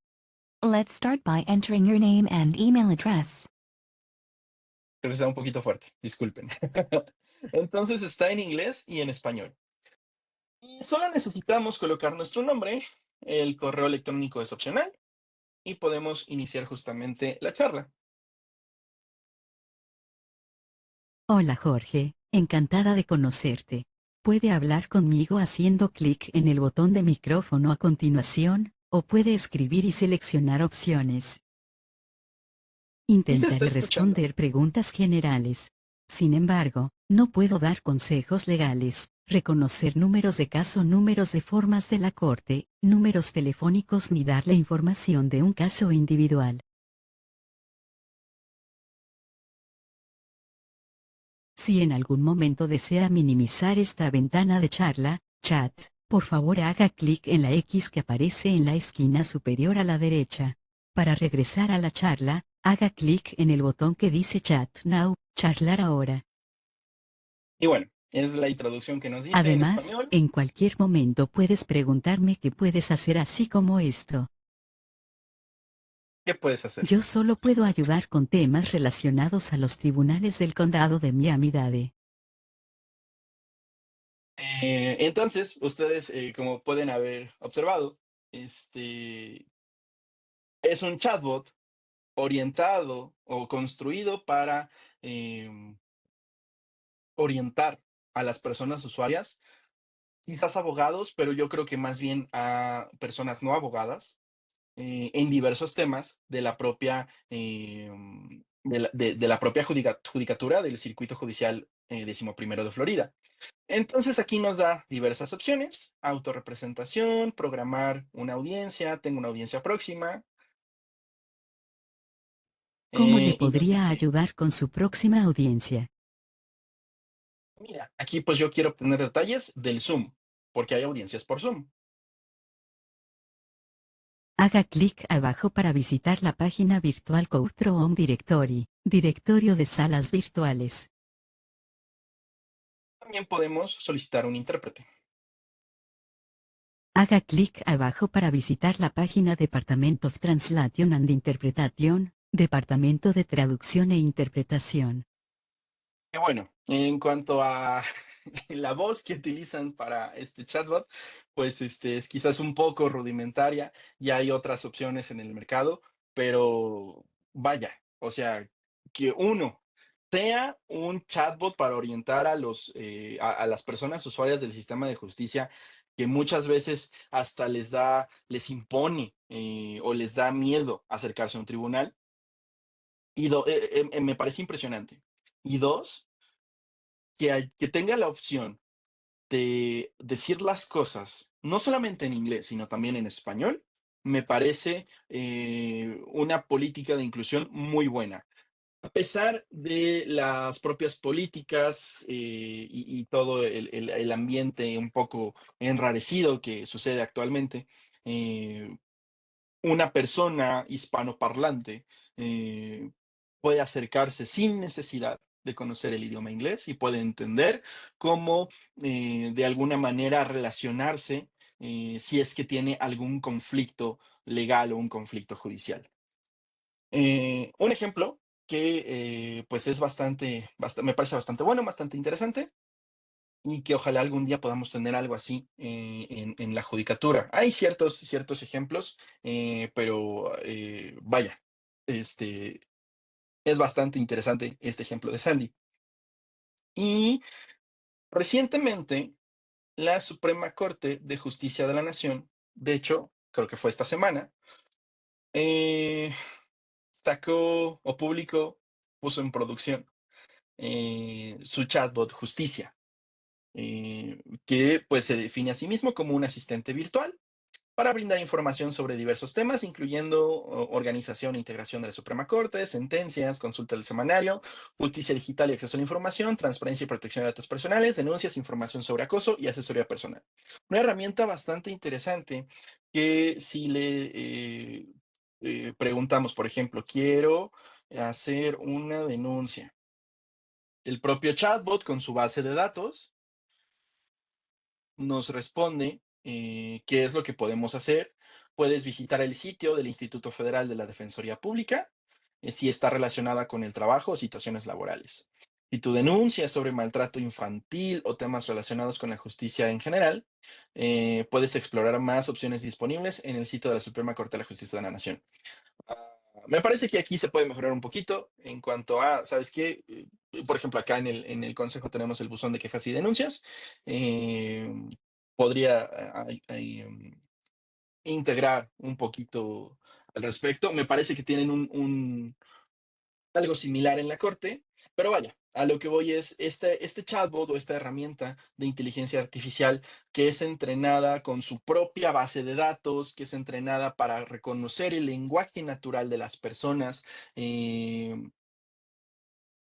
Let's start by entering your name and email address. Creo que está un poquito fuerte, disculpen. Entonces está en inglés y en español. Y solo necesitamos colocar nuestro nombre, el correo electrónico es opcional y podemos iniciar justamente la charla. Hola Jorge, encantada de conocerte. Puede hablar conmigo haciendo clic en el botón de micrófono a continuación, o puede escribir y seleccionar opciones. Y se está Intentaré escuchando. responder preguntas generales. Sin embargo, no puedo dar consejos legales, reconocer números de caso, números de formas de la corte, números telefónicos ni darle información de un caso individual. Si en algún momento desea minimizar esta ventana de charla, chat, por favor haga clic en la X que aparece en la esquina superior a la derecha. Para regresar a la charla, haga clic en el botón que dice Chat Now, charlar ahora. Y bueno, es la introducción que nos dice en Además, español. en cualquier momento puedes preguntarme qué puedes hacer así como esto. ¿Qué puedes hacer? Yo solo puedo ayudar con temas relacionados a los tribunales del condado de Miami-Dade. Entonces, ustedes, como pueden haber observado, es un chatbot orientado o construido para orientar a las personas usuarias, quizás abogados, pero yo creo que más bien a personas no abogadas, en diversos temas de la propia, de la propia judicatura del circuito judicial 11º de Florida. Entonces aquí nos da diversas opciones: autorrepresentación, programar una audiencia, tengo una audiencia próxima, ¿Cómo le y nos podría dice, ayudar con su próxima audiencia? mira, aquí pues yo quiero obtener detalles del Zoom, porque hay audiencias por Zoom. Haga clic abajo para visitar la página virtual Courtroom Home Directory, directorio de salas virtuales. También podemos solicitar un intérprete. Haga clic abajo para visitar la página Department of Translation and Interpretation, Departamento de Traducción e Interpretación. Y bueno, en cuanto a la voz que utilizan para este chatbot, pues es quizás un poco rudimentaria. Ya hay otras opciones en el mercado, pero vaya, o sea, que uno sea un chatbot para orientar a las personas usuarias del sistema de justicia, que muchas veces hasta les impone o les da miedo acercarse a un tribunal, me parece impresionante. Y dos, que tenga la opción de decir las cosas, no solamente en inglés, sino también en español, me parece una política de inclusión muy buena. A pesar de las propias políticas y todo el ambiente un poco enrarecido que sucede actualmente, eh, una persona hispanoparlante eh, puede acercarse sin necesidad de conocer el idioma inglés y puede entender cómo de alguna manera relacionarse si es que tiene algún conflicto legal o un conflicto judicial. Un ejemplo que pues es me parece bastante bueno, bastante interesante, y que ojalá algún día podamos tener algo así en la judicatura. Hay ciertos ejemplos, pero vaya, este, es bastante interesante este ejemplo de Sandy. Y recientemente, la Suprema Corte de Justicia de la Nación, de hecho, creo que fue esta semana, eh, sacó o publicó, puso en producción su chatbot Justicia, que pues se define a sí mismo como un asistente virtual para brindar información sobre diversos temas, incluyendo organización e integración de la Suprema Corte, sentencias, consulta del semanario, justicia digital y acceso a la información, transparencia y protección de datos personales, denuncias, información sobre acoso y asesoría personal. Una herramienta bastante interesante que si preguntamos, por ejemplo, quiero hacer una denuncia, el propio chatbot con su base de datos nos responde qué es lo que podemos hacer. Puedes visitar el sitio del Instituto Federal de la Defensoría Pública, si está relacionada con el trabajo o situaciones laborales. Si tu denuncia es sobre maltrato infantil o temas relacionados con la justicia en general, puedes explorar más opciones disponibles en el sitio de la Suprema Corte de la Justicia de la Nación. Ah, Me parece que aquí se puede mejorar un poquito en cuanto a, ¿sabes qué? Por ejemplo, acá en el consejo tenemos el buzón de quejas y denuncias. eh, Podría integrar un poquito al respecto. Me parece que tienen algo similar en la corte, pero vaya, a lo que voy es este chatbot o esta herramienta de inteligencia artificial que es entrenada con su propia base de datos, que es entrenada para reconocer el lenguaje natural de las personas, eh,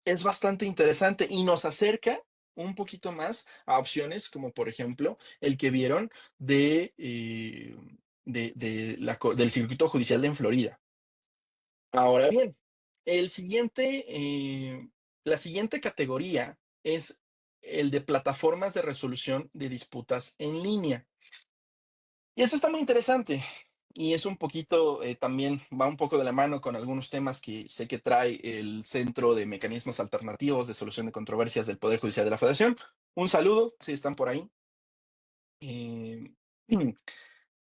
es bastante interesante y nos acerca un poquito más a opciones como por ejemplo el que vieron del circuito judicial en Florida. Ahora bien, el siguiente, la siguiente categoría es el de plataformas de resolución de disputas en línea. Y esto está muy interesante y es un poquito, también va un poco de la mano con algunos temas que sé que trae el Centro de Mecanismos Alternativos de Solución de Controversias del Poder Judicial de la Federación. Un saludo, si están por ahí. Eh,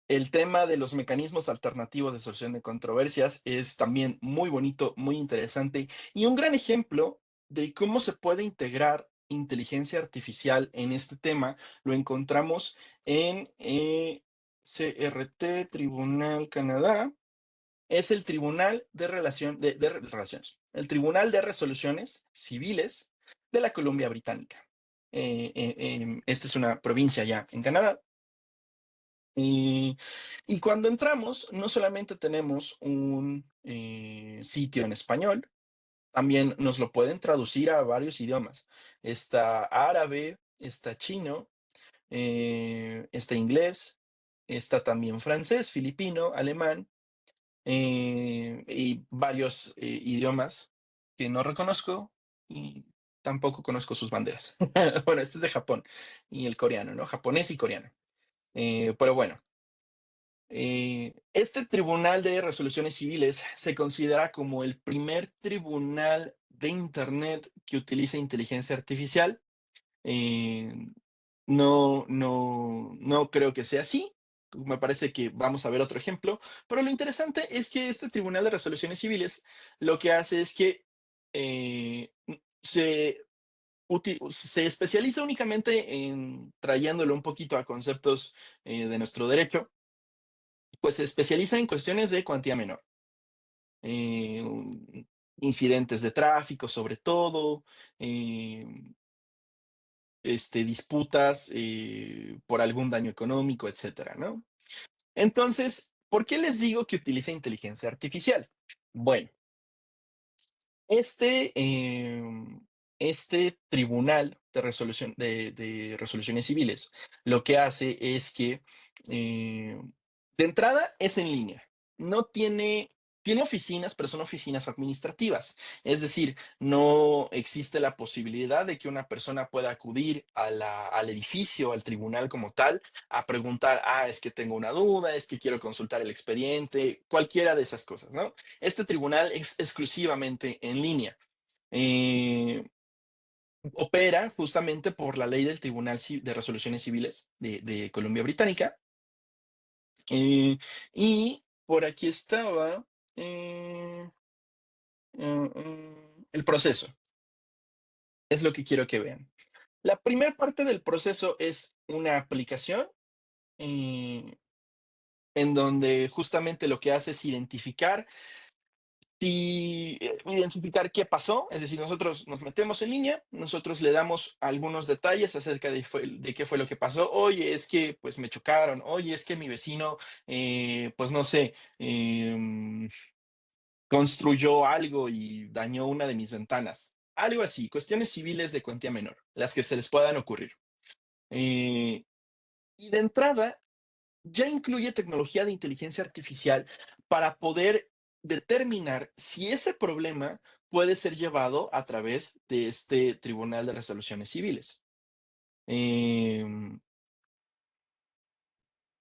El tema de los mecanismos alternativos de solución de controversias es también muy bonito, muy interesante y un gran ejemplo de cómo se puede integrar inteligencia artificial en este tema. Lo encontramos en CRT, Tribunal Canadá. Es el Tribunal de Relaciones, el Tribunal de Resoluciones Civiles de la Columbia Británica. Esta es una provincia ya en Canadá. Y cuando entramos, no solamente tenemos un sitio en español, también nos lo pueden traducir a varios idiomas. Está árabe, está chino, está inglés, está también francés, filipino, alemán, y varios idiomas que no reconozco y tampoco conozco sus banderas. Bueno, este es de Japón y el coreano, ¿no? Japonés y coreano. Pero bueno, este Tribunal de Resoluciones Civiles se considera como el primer tribunal de Internet que utiliza inteligencia artificial. Eh, no creo que sea así. Me parece que vamos a ver otro ejemplo, pero lo interesante es que este Tribunal de Resoluciones Civiles lo que hace es que se, se especializa únicamente en trayéndolo un poquito a conceptos de nuestro derecho, pues se especializa en cuestiones de cuantía menor. eh, Incidentes de tráfico, sobre todo, eh, disputas por algún daño económico, etcétera, ¿no? Entonces, ¿por qué les digo que utiliza inteligencia artificial? Bueno, este, este tribunal de resoluciones civiles lo que hace es que, de entrada, es en línea. No tiene oficinas, pero son oficinas administrativas. Es decir, no existe la posibilidad de que una persona pueda acudir al edificio, al tribunal como tal, a preguntar, es que tengo una duda, es que quiero consultar el expediente, cualquiera de esas cosas, ¿no? Este tribunal es exclusivamente en línea. Eh, Opera justamente por la ley del Tribunal de Resoluciones Civiles de Columbia Británica. Y por aquí estaba el proceso. Es lo que quiero que vean. La primera parte del proceso es una aplicación eh, en donde justamente lo que hace es identificar identificar qué pasó, es decir, nosotros nos metemos en línea, nosotros le damos algunos detalles acerca de qué fue lo que pasó. Oye, es que pues me chocaron, oye, es que mi vecino, pues no sé, construyó algo y dañó una de mis ventanas. Algo así, cuestiones civiles de cuantía menor, las que se les puedan ocurrir. Eh, y de entrada, ya incluye tecnología de inteligencia artificial para poder determinar si ese problema puede ser llevado a través de este Tribunal de Resoluciones Civiles.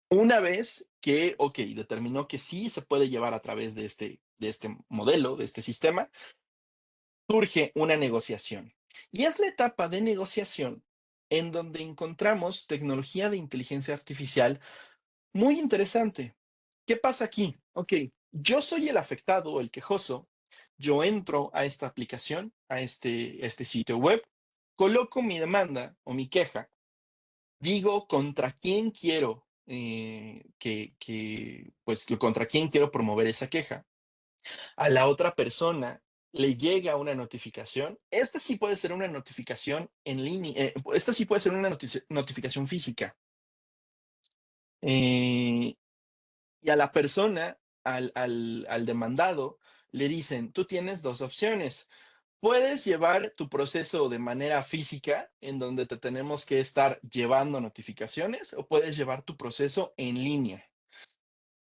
Una vez que, determinó que sí se puede llevar a través de este modelo, de este sistema, surge una negociación. Y es la etapa de negociación en donde encontramos tecnología de inteligencia artificial muy interesante. ¿Qué pasa aquí? Yo soy el afectado, el quejoso. Yo entro a esta aplicación, a este sitio web, coloco mi demanda o mi queja, digo contra quién quiero pues, contra quién quiero promover esa queja. A la otra persona le llega una notificación. Esta sí puede ser una notificación en línea, esta sí puede ser una notificación física. Eh, Y a la persona, al demandado, le dicen, tú tienes dos opciones. Puedes llevar tu proceso de manera física, en donde te tenemos que estar llevando notificaciones, o puedes llevar tu proceso en línea.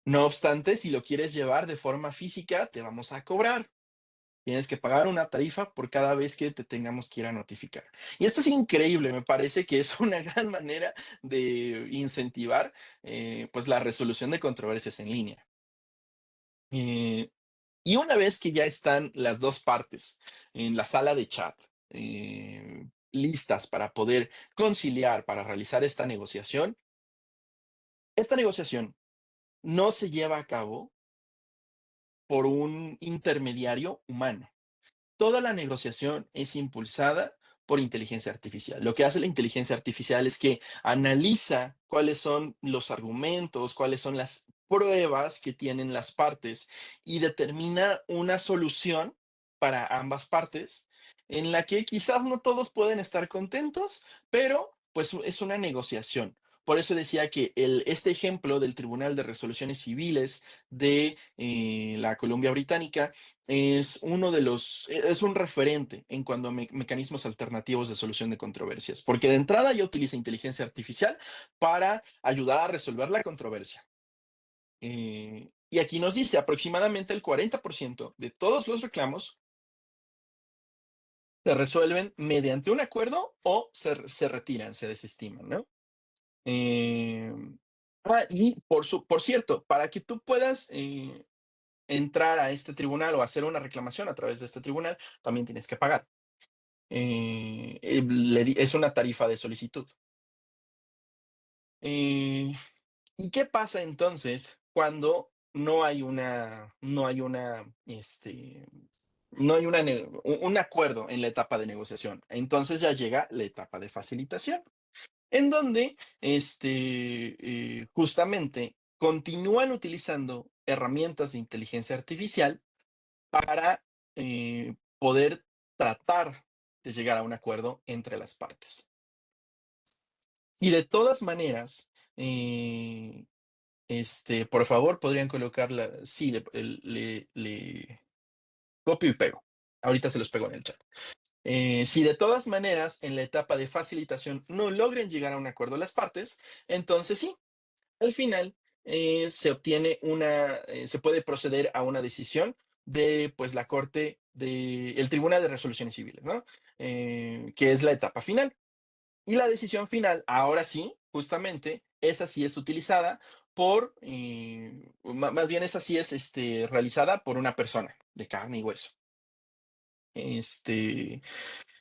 No obstante, si lo quieres llevar de forma física, te vamos a cobrar. Tienes que pagar una tarifa por cada vez que te tengamos que ir a notificar. Y esto es increíble, me parece que es una gran manera de incentivar pues la resolución de controversias en línea. Y una vez que ya están las dos partes en la sala de chat, listas para poder conciliar, para realizar esta negociación no se lleva a cabo por un intermediario humano. Toda la negociación es impulsada por inteligencia artificial. Lo que hace la inteligencia artificial es que analiza cuáles son los argumentos, cuáles son las pruebas que tienen las partes y determina una solución para ambas partes, en la que quizás no todos pueden estar contentos, pero pues es una negociación. Por eso decía que este ejemplo del Tribunal de Resoluciones Civiles de la Columbia Británica es es un referente en cuanto a mecanismos alternativos de solución de controversias, porque de entrada ya utiliza inteligencia artificial para ayudar a resolver la controversia. Y aquí nos dice aproximadamente el 40% de todos los reclamos se resuelven mediante un acuerdo o se retiran, se desestiman, ¿no? Y por cierto, para que tú puedas entrar a este tribunal o hacer una reclamación a través de este tribunal, también tienes que pagar. Es una tarifa de solicitud. Eh, ¿Y qué pasa entonces cuando no hay un acuerdo en la etapa de negociación? Entonces ya llega la etapa de facilitación, en donde justamente continúan utilizando herramientas de inteligencia artificial para poder tratar de llegar a un acuerdo entre las partes. Y de todas maneras, por favor, podrían colocarla, sí, le copio y pego. Ahorita se los pego en el chat. Si de todas maneras en la etapa de facilitación no logren llegar a un acuerdo las partes, entonces sí, al final se puede proceder a una decisión de pues la Corte el Tribunal de Resoluciones Civiles, ¿no? Que es la etapa final. Y la decisión final, ahora sí, justamente, esa sí es utilizada más bien esa sí es realizada por una persona de carne y hueso. Este,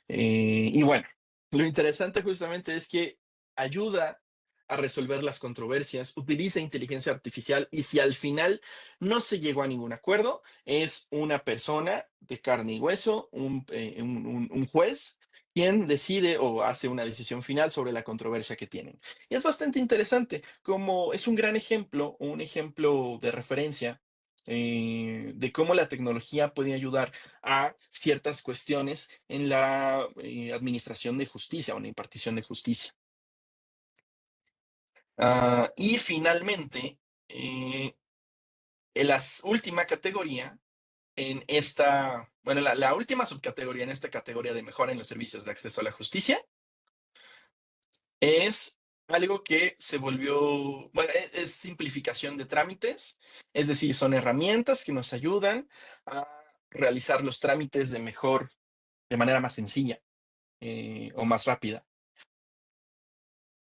y bueno, lo interesante justamente es que ayuda a resolver las controversias, utiliza inteligencia artificial y si al final no se llegó a ningún acuerdo, es una persona de carne y hueso, un juez, quien decide o hace una decisión final sobre la controversia que tienen. Y es bastante interesante, como es un gran ejemplo, un ejemplo de referencia de cómo la tecnología puede ayudar a ciertas cuestiones en la administración de justicia o en la impartición de justicia. Y finalmente, en la última categoría, la última subcategoría en esta categoría de mejora en los servicios de acceso a la justicia es algo que se volvió, bueno, es simplificación de trámites, es decir, son herramientas que nos ayudan a realizar los trámites de manera más sencilla o más rápida.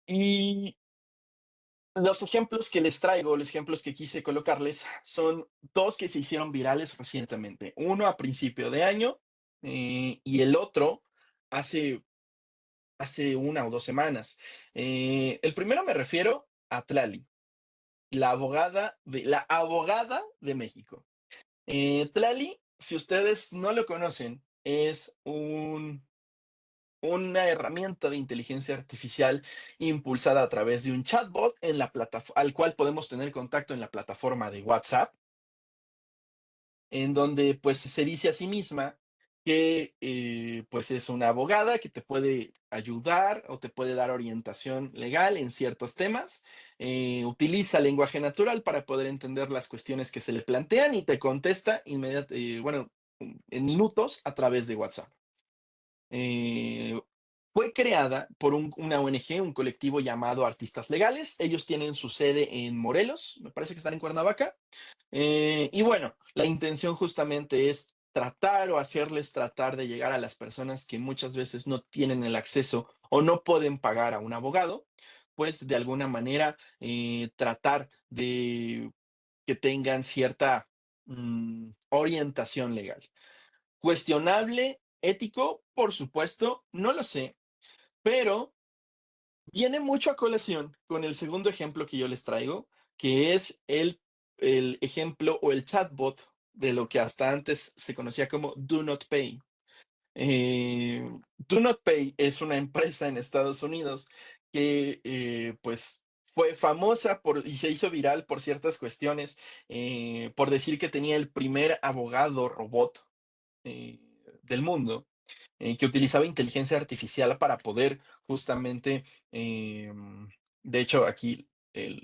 Y los ejemplos que les traigo, los ejemplos que quise colocarles, son dos que se hicieron virales recientemente. Uno a principio de año y el otro hace, hace 1 o 2 semanas. El primero me refiero a Tlali, la abogada de México. Tlali, si ustedes no lo conocen, es una herramienta de inteligencia artificial impulsada a través de un chatbot al cual podemos tener contacto en la plataforma de WhatsApp, en donde pues se dice a sí misma que pues es una abogada que te puede ayudar o te puede dar orientación legal en ciertos temas, utiliza lenguaje natural para poder entender las cuestiones que se le plantean y te contesta en minutos a través de WhatsApp. Eh, Fue creada por una ONG, un colectivo llamado Artistas Legales. Ellos tienen su sede en Morelos, me parece que están en Cuernavaca. Y bueno, la intención justamente es tratar o hacerles tratar de llegar a las personas que muchas veces no tienen el acceso o no pueden pagar a un abogado, pues de alguna manera tratar de que tengan cierta orientación legal. Cuestionable, ético, por supuesto, no lo sé, pero viene mucho a colación con el segundo ejemplo que yo les traigo, que es el ejemplo o el chatbot de lo que hasta antes se conocía como Do Not Pay. Do Not Pay es una empresa en Estados Unidos que pues fue famosa y se hizo viral por ciertas cuestiones, por decir que tenía el primer abogado robot del mundo que utilizaba inteligencia artificial para poder justamente, de hecho, aquí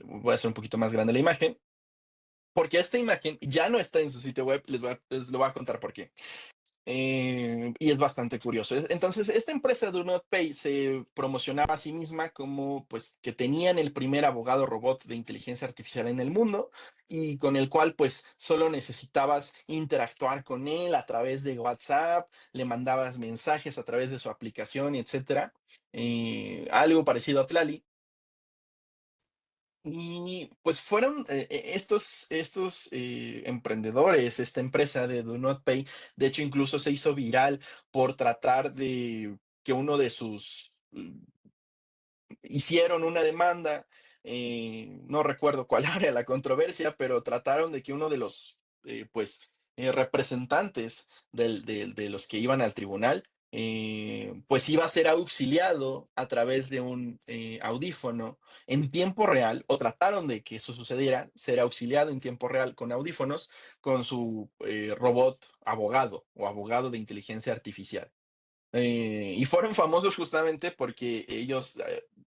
voy a hacer un poquito más grande la imagen, porque esta imagen ya no está en su sitio web, les lo voy a contar por qué. Y es bastante curioso. Entonces, esta empresa Do Not Pay se promocionaba a sí misma como, pues, que tenían el primer abogado robot de inteligencia artificial en el mundo y con el cual, pues, solo necesitabas interactuar con él a través de WhatsApp, le mandabas mensajes a través de su aplicación, etcétera. Algo parecido a Tlali. Y pues fueron estos emprendedores, esta empresa de Do Not Pay, de hecho incluso se hizo viral por tratar de que uno de sus hicieron una demanda, no recuerdo cuál era la controversia, pero trataron de que uno de los, pues, representantes de los que iban al tribunal, pues iba a ser auxiliado a través de un audífono en tiempo real, o trataron de que eso sucediera, ser auxiliado en tiempo real con audífonos, con su robot abogado o abogado de inteligencia artificial. Y fueron famosos justamente porque ellos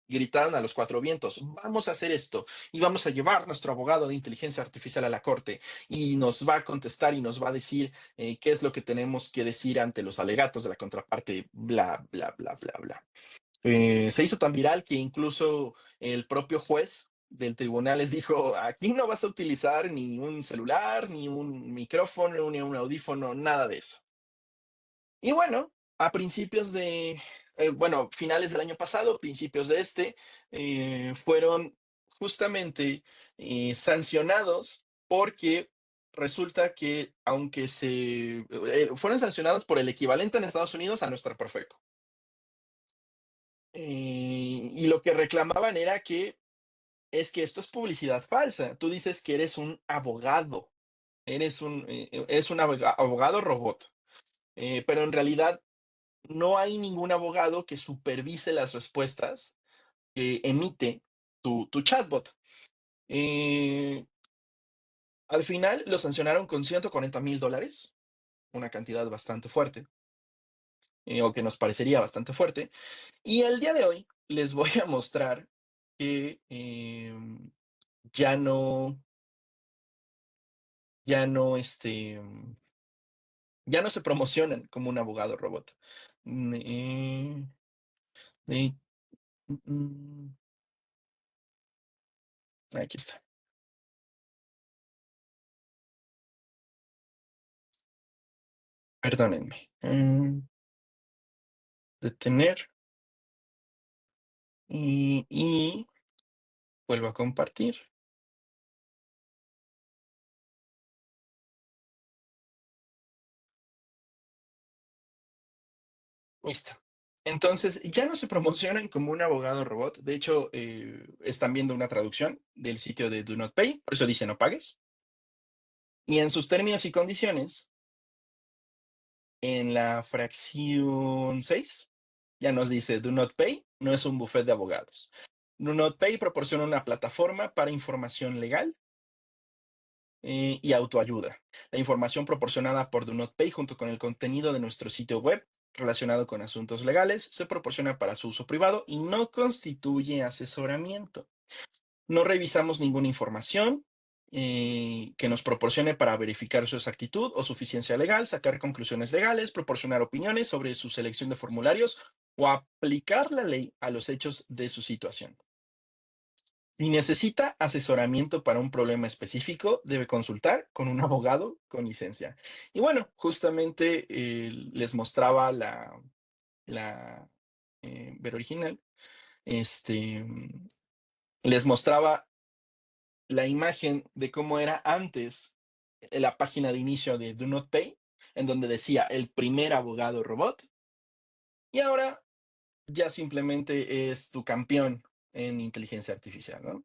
gritaron a los cuatro vientos, vamos a hacer esto y vamos a llevar nuestro abogado de inteligencia artificial a la corte y nos va a contestar y nos va a decir qué es lo que tenemos que decir ante los alegatos de la contraparte, bla, bla, bla, bla, bla. Se hizo tan viral que incluso el propio juez del tribunal les dijo, aquí no vas a utilizar ni un celular, ni un micrófono, ni un audífono, nada de eso. Y bueno, a principios de, bueno, finales del año pasado, principios de este, fueron justamente sancionados porque resulta que aunque fueron sancionados por el equivalente en Estados Unidos a nuestro Profeco. Y lo que reclamaban era que es que esto es publicidad falsa. Tú dices que eres un abogado, eres un abogado robot, pero en realidad no hay ningún abogado que supervise las respuestas que emite tu chatbot. Eh, Al final lo sancionaron con $140,000, una cantidad bastante fuerte, o que nos parecería bastante fuerte. Y el día de hoy les voy a mostrar que ya no, ya no, ya no se promocionan como un abogado robot. Mm, eh, mm, Aquí está. Perdónenme. Detener y vuelvo a compartir. Listo. Entonces, ya no se promocionan como un abogado robot. De hecho, están viendo una traducción del sitio de Do Not Pay, por eso dice no pagues. Y en sus términos y condiciones, en la fracción 6, ya nos dice Do Not Pay no es un bufete de abogados. Do Not Pay proporciona una plataforma para información legal y autoayuda. La información proporcionada por Do Not Pay junto con el contenido de nuestro sitio web relacionado con asuntos legales se proporciona para su uso privado y no constituye asesoramiento. No revisamos ninguna información que nos proporcione para verificar su exactitud o suficiencia legal, sacar conclusiones legales, proporcionar opiniones sobre su selección de formularios o aplicar la ley a los hechos de su situación. Si necesita asesoramiento para un problema específico, debe consultar con un abogado con licencia. Y bueno, justamente les mostraba la ver original, este, les mostraba la imagen de cómo era antes la página de inicio de Do Not Pay, en donde decía el primer abogado robot, y ahora ya simplemente es tu campeón en inteligencia artificial, ¿no?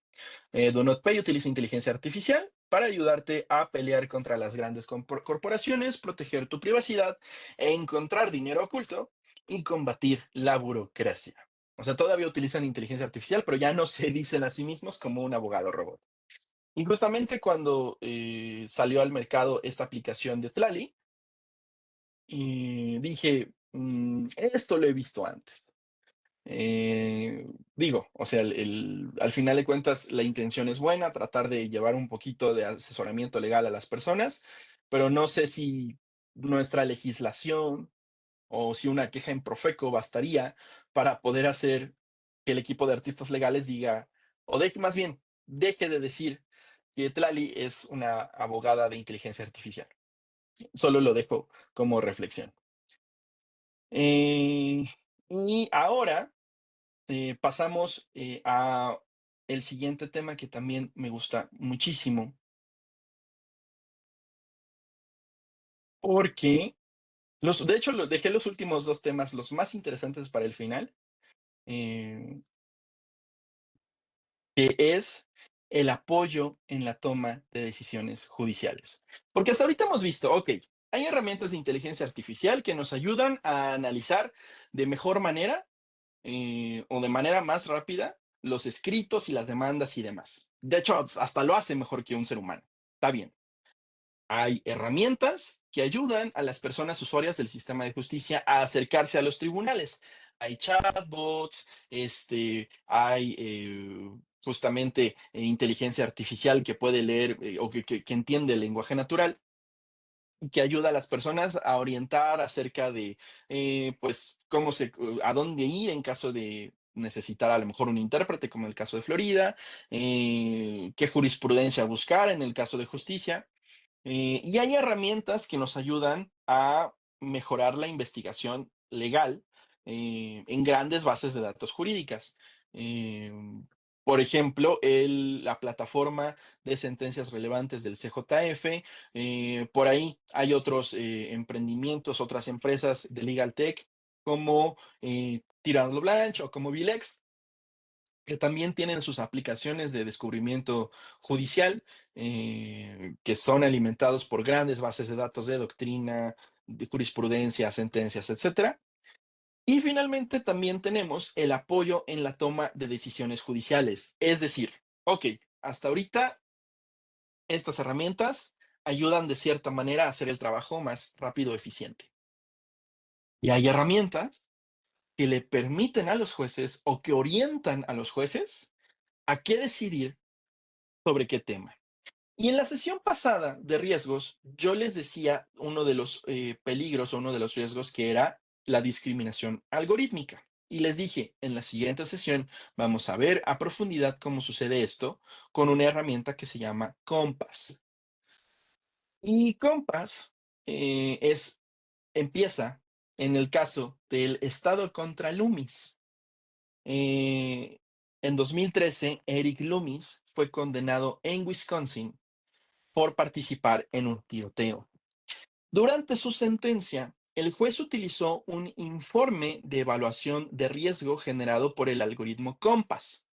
Do Not Pay utiliza inteligencia artificial para ayudarte a pelear contra las grandes corporaciones, proteger tu privacidad, encontrar dinero oculto y combatir la burocracia. O sea, todavía utilizan inteligencia artificial, pero ya no se dicen a sí mismos como un abogado robot. Y justamente cuando salió al mercado esta aplicación de Tlali, dije, esto lo he visto antes. Digo, o sea, al final de cuentas, la intención es buena, tratar de llevar un poquito de asesoramiento legal a las personas, pero no sé si nuestra legislación o si una queja en Profeco bastaría para poder hacer que el equipo de artistas legales diga, o más bien, deje de decir que Tlali es una abogada de inteligencia artificial. Solo lo dejo como reflexión. Y ahora pasamos a el siguiente tema que también me gusta muchísimo, porque de hecho, dejé los últimos dos temas, los más interesantes para el final, eh, que es el apoyo en la toma de decisiones judiciales. Porque hasta ahorita hemos visto, ok, hay herramientas de inteligencia artificial que nos ayudan a analizar de mejor manera o de manera más rápida los escritos y las demandas y demás. De hecho, hasta lo hace mejor que un ser humano. Está bien. Hay herramientas que ayudan a las personas usuarias del sistema de justicia a acercarse a los tribunales. Hay chatbots, hay justamente inteligencia artificial que puede leer o que entiende el lenguaje natural y que ayuda a las personas a orientar acerca de, pues, a dónde ir en caso de necesitar a lo mejor un intérprete, como en el caso de Florida, qué jurisprudencia buscar en el caso de justicia. Y hay herramientas que nos ayudan a mejorar la investigación legal en grandes bases de datos jurídicas. Por ejemplo, la plataforma de sentencias relevantes del CJF. Por ahí hay otros emprendimientos, otras empresas de Legal Tech como Tirando Blanche o como Vilex, que también tienen sus aplicaciones de descubrimiento judicial, que son alimentados por grandes bases de datos de doctrina, de jurisprudencia, sentencias, etcétera. Y finalmente también tenemos el apoyo en la toma de decisiones judiciales. Es decir, ok, hasta ahorita estas herramientas ayudan de cierta manera a hacer el trabajo más rápido y eficiente. Y hay herramientas que le permiten a los jueces o que orientan a los jueces a qué decidir sobre qué tema. Y en la sesión pasada de riesgos, yo les decía uno de los peligros o uno de los riesgos que era la discriminación algorítmica. Y les dije, en la siguiente sesión vamos a ver a profundidad cómo sucede esto con una herramienta que se llama Compass. Y Compass empieza en el caso del Estado contra Loomis. En 2013, Eric Loomis fue condenado en Wisconsin por participar en un tiroteo. Durante su sentencia, el juez utilizó un informe de evaluación de riesgo generado por el algoritmo Compass,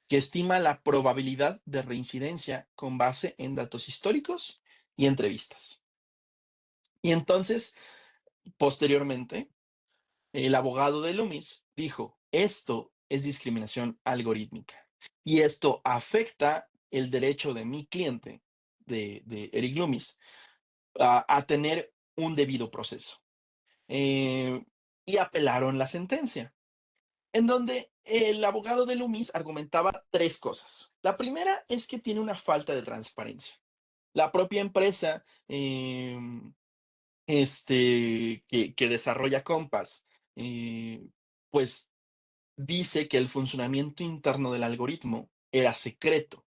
que estima la probabilidad de reincidencia con base en datos históricos y entrevistas. Y entonces, posteriormente, el abogado de Loomis dijo, esto es discriminación algorítmica y esto afecta el derecho de mi cliente, de Eric Loomis, a tener un debido proceso. Y apelaron la sentencia, en donde el abogado de Loomis argumentaba tres cosas. La primera es que tiene una falta de transparencia. La propia empresa que desarrolla Compass, pues dice que el funcionamiento interno del algoritmo era secreto,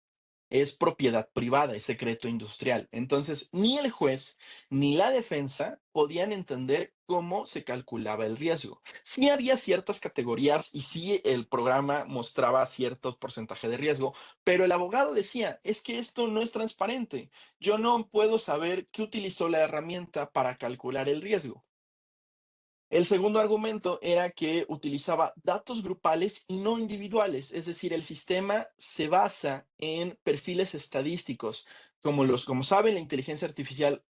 es propiedad privada, es secreto industrial. Entonces, ni el juez ni la defensa podían entender cómo se calculaba el riesgo. Sí había ciertas categorías y sí el programa mostraba cierto porcentaje de riesgo, pero el abogado decía, es que esto no es transparente. Yo no puedo saber qué utilizó la herramienta para calcular el riesgo. El segundo argumento era que utilizaba datos grupales y no individuales, es decir, el sistema se basa en perfiles estadísticos. Como saben, la inteligencia artificial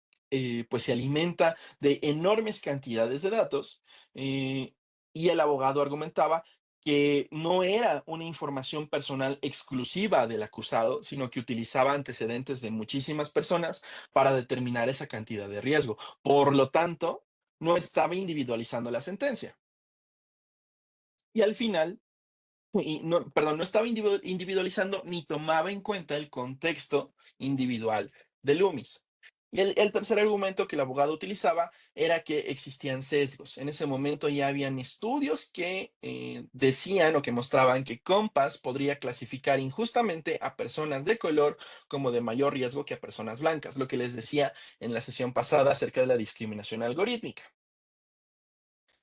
pues se alimenta de enormes cantidades de datos y el abogado argumentaba que no era una información personal exclusiva del acusado, sino que utilizaba antecedentes de muchísimas personas para determinar esa cantidad de riesgo. Por lo tanto, no estaba individualizando la sentencia. Y al final, no, perdón, no estaba individualizando ni tomaba en cuenta el contexto individual de Loomis. Y el tercer argumento que el abogado utilizaba era que existían sesgos. En ese momento ya habían estudios que decían o que mostraban que Compass podría clasificar injustamente a personas de color como de mayor riesgo que a personas blancas, lo que les decía en la sesión pasada acerca de la discriminación algorítmica.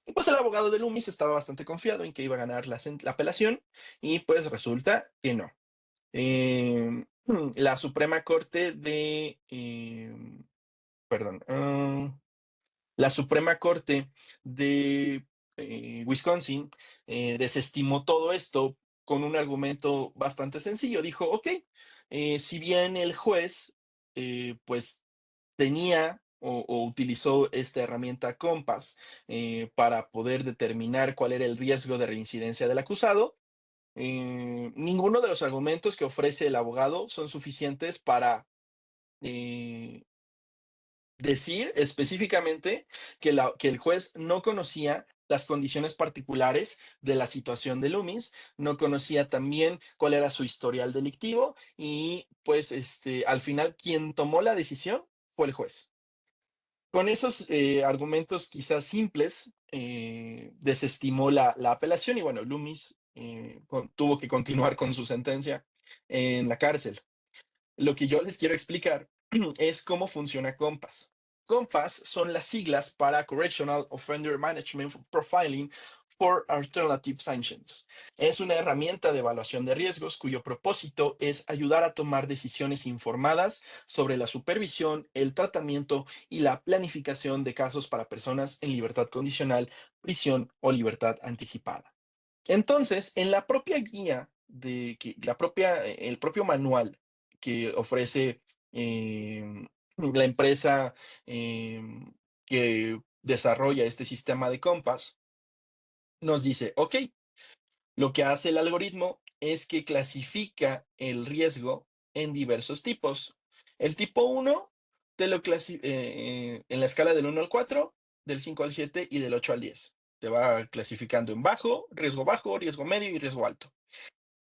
Y pues el abogado de Loomis estaba bastante confiado en que iba a ganar la apelación y pues resulta que no. La Suprema Corte de, perdón, la Suprema Corte de Wisconsin desestimó todo esto con un argumento bastante sencillo. Dijo, ok, si bien el juez pues tenía o utilizó esta herramienta Compass para poder determinar cuál era el riesgo de reincidencia del acusado, ninguno de los argumentos que ofrece el abogado son suficientes para eh, decir específicamente que el juez no conocía las condiciones particulares de la situación de Loomis, no conocía también cuál era su historial delictivo y pues al final quien tomó la decisión fue el juez. Con esos argumentos quizás simples, desestimó la apelación y bueno, Loomis tuvo que continuar con su sentencia en la cárcel. Lo que yo les quiero explicar es cómo funciona Compass. Compass son las siglas para Correctional Offender Management Profiling for Alternative Sanctions. Es una herramienta de evaluación de riesgos cuyo propósito es ayudar a tomar decisiones informadas sobre la supervisión, el tratamiento y la planificación de casos para personas en libertad condicional, prisión o libertad anticipada. Entonces, en la propia guía el propio manual que ofrece la empresa que desarrolla este sistema de Compass, nos dice, ok, lo que hace el algoritmo es que clasifica el riesgo en diversos tipos. El tipo 1 te lo en la escala del 1 al 4, del 5 al 7 y del 8 al 10. Te va clasificando en bajo, riesgo medio y riesgo alto.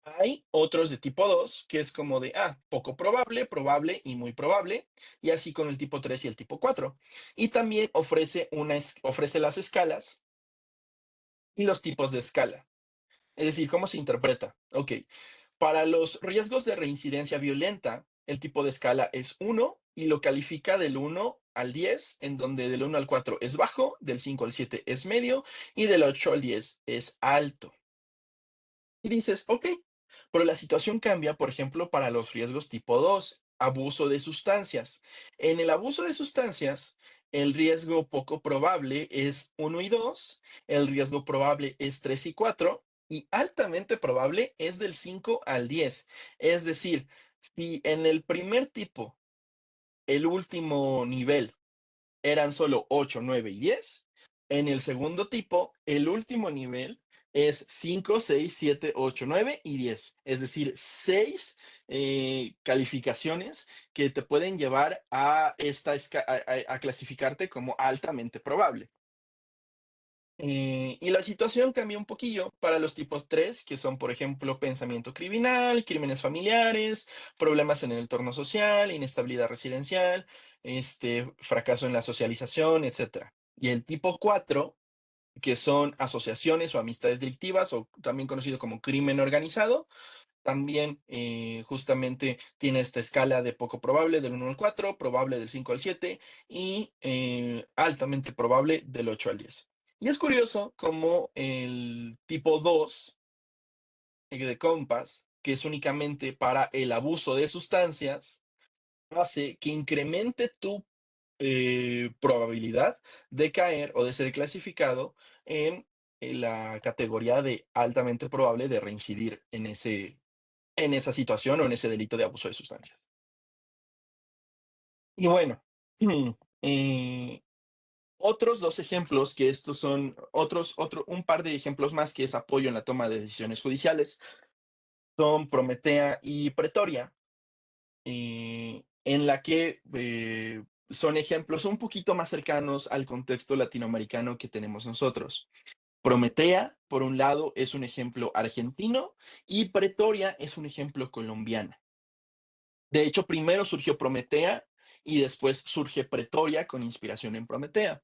Hay otros de tipo 2, que es como de, poco probable, probable y muy probable, y así con el tipo 3 y el tipo 4. Y también ofrece las escalas y los tipos de escala. Es decir, ¿cómo se interpreta? Ok, para los riesgos de reincidencia violenta, el tipo de escala es 1 y lo califica del 1 al 10, en donde del 1 al 4 es bajo, del 5 al 7 es medio y del 8 al 10 es alto. Y dices, ok, pero la situación cambia, por ejemplo, para los riesgos tipo 2, abuso de sustancias. En el abuso de sustancias, el riesgo poco probable es 1 y 2, el riesgo probable es 3 y 4, y altamente probable es del 5 al 10. Es decir, si en el primer tipo, el último nivel eran solo 8, 9 y 10. En el segundo tipo, el último nivel es 5, 6, 7, 8, 9 y 10. Es decir, 6 calificaciones que te pueden llevar a clasificarte como altamente probable. Y la situación cambia un poquillo para los tipos 3, que son, por ejemplo, pensamiento criminal, crímenes familiares, problemas en el entorno social, inestabilidad residencial, fracaso en la socialización, etcétera. Y el tipo 4, que son asociaciones o amistades delictivas, o también conocido como crimen organizado, también justamente tiene esta escala de poco probable del 1 al 4, probable del 5 al 7 y altamente probable del 8 al 10. Y es curioso cómo el tipo 2 de Compass, que es únicamente para el abuso de sustancias, hace que incremente tu probabilidad de caer o de ser clasificado en la categoría de altamente probable de reincidir en esa situación o en ese delito de abuso de sustancias. Y bueno, eh, otros dos ejemplos, que estos son un par de ejemplos más que es apoyo en la toma de decisiones judiciales, son Prometea y Pretoria, en la que son ejemplos un poquito más cercanos al contexto latinoamericano que tenemos nosotros. Prometea, por un lado, es un ejemplo argentino y Pretoria es un ejemplo colombiano. De hecho, primero surgió Prometea y después surge Pretoria con inspiración en Prometea.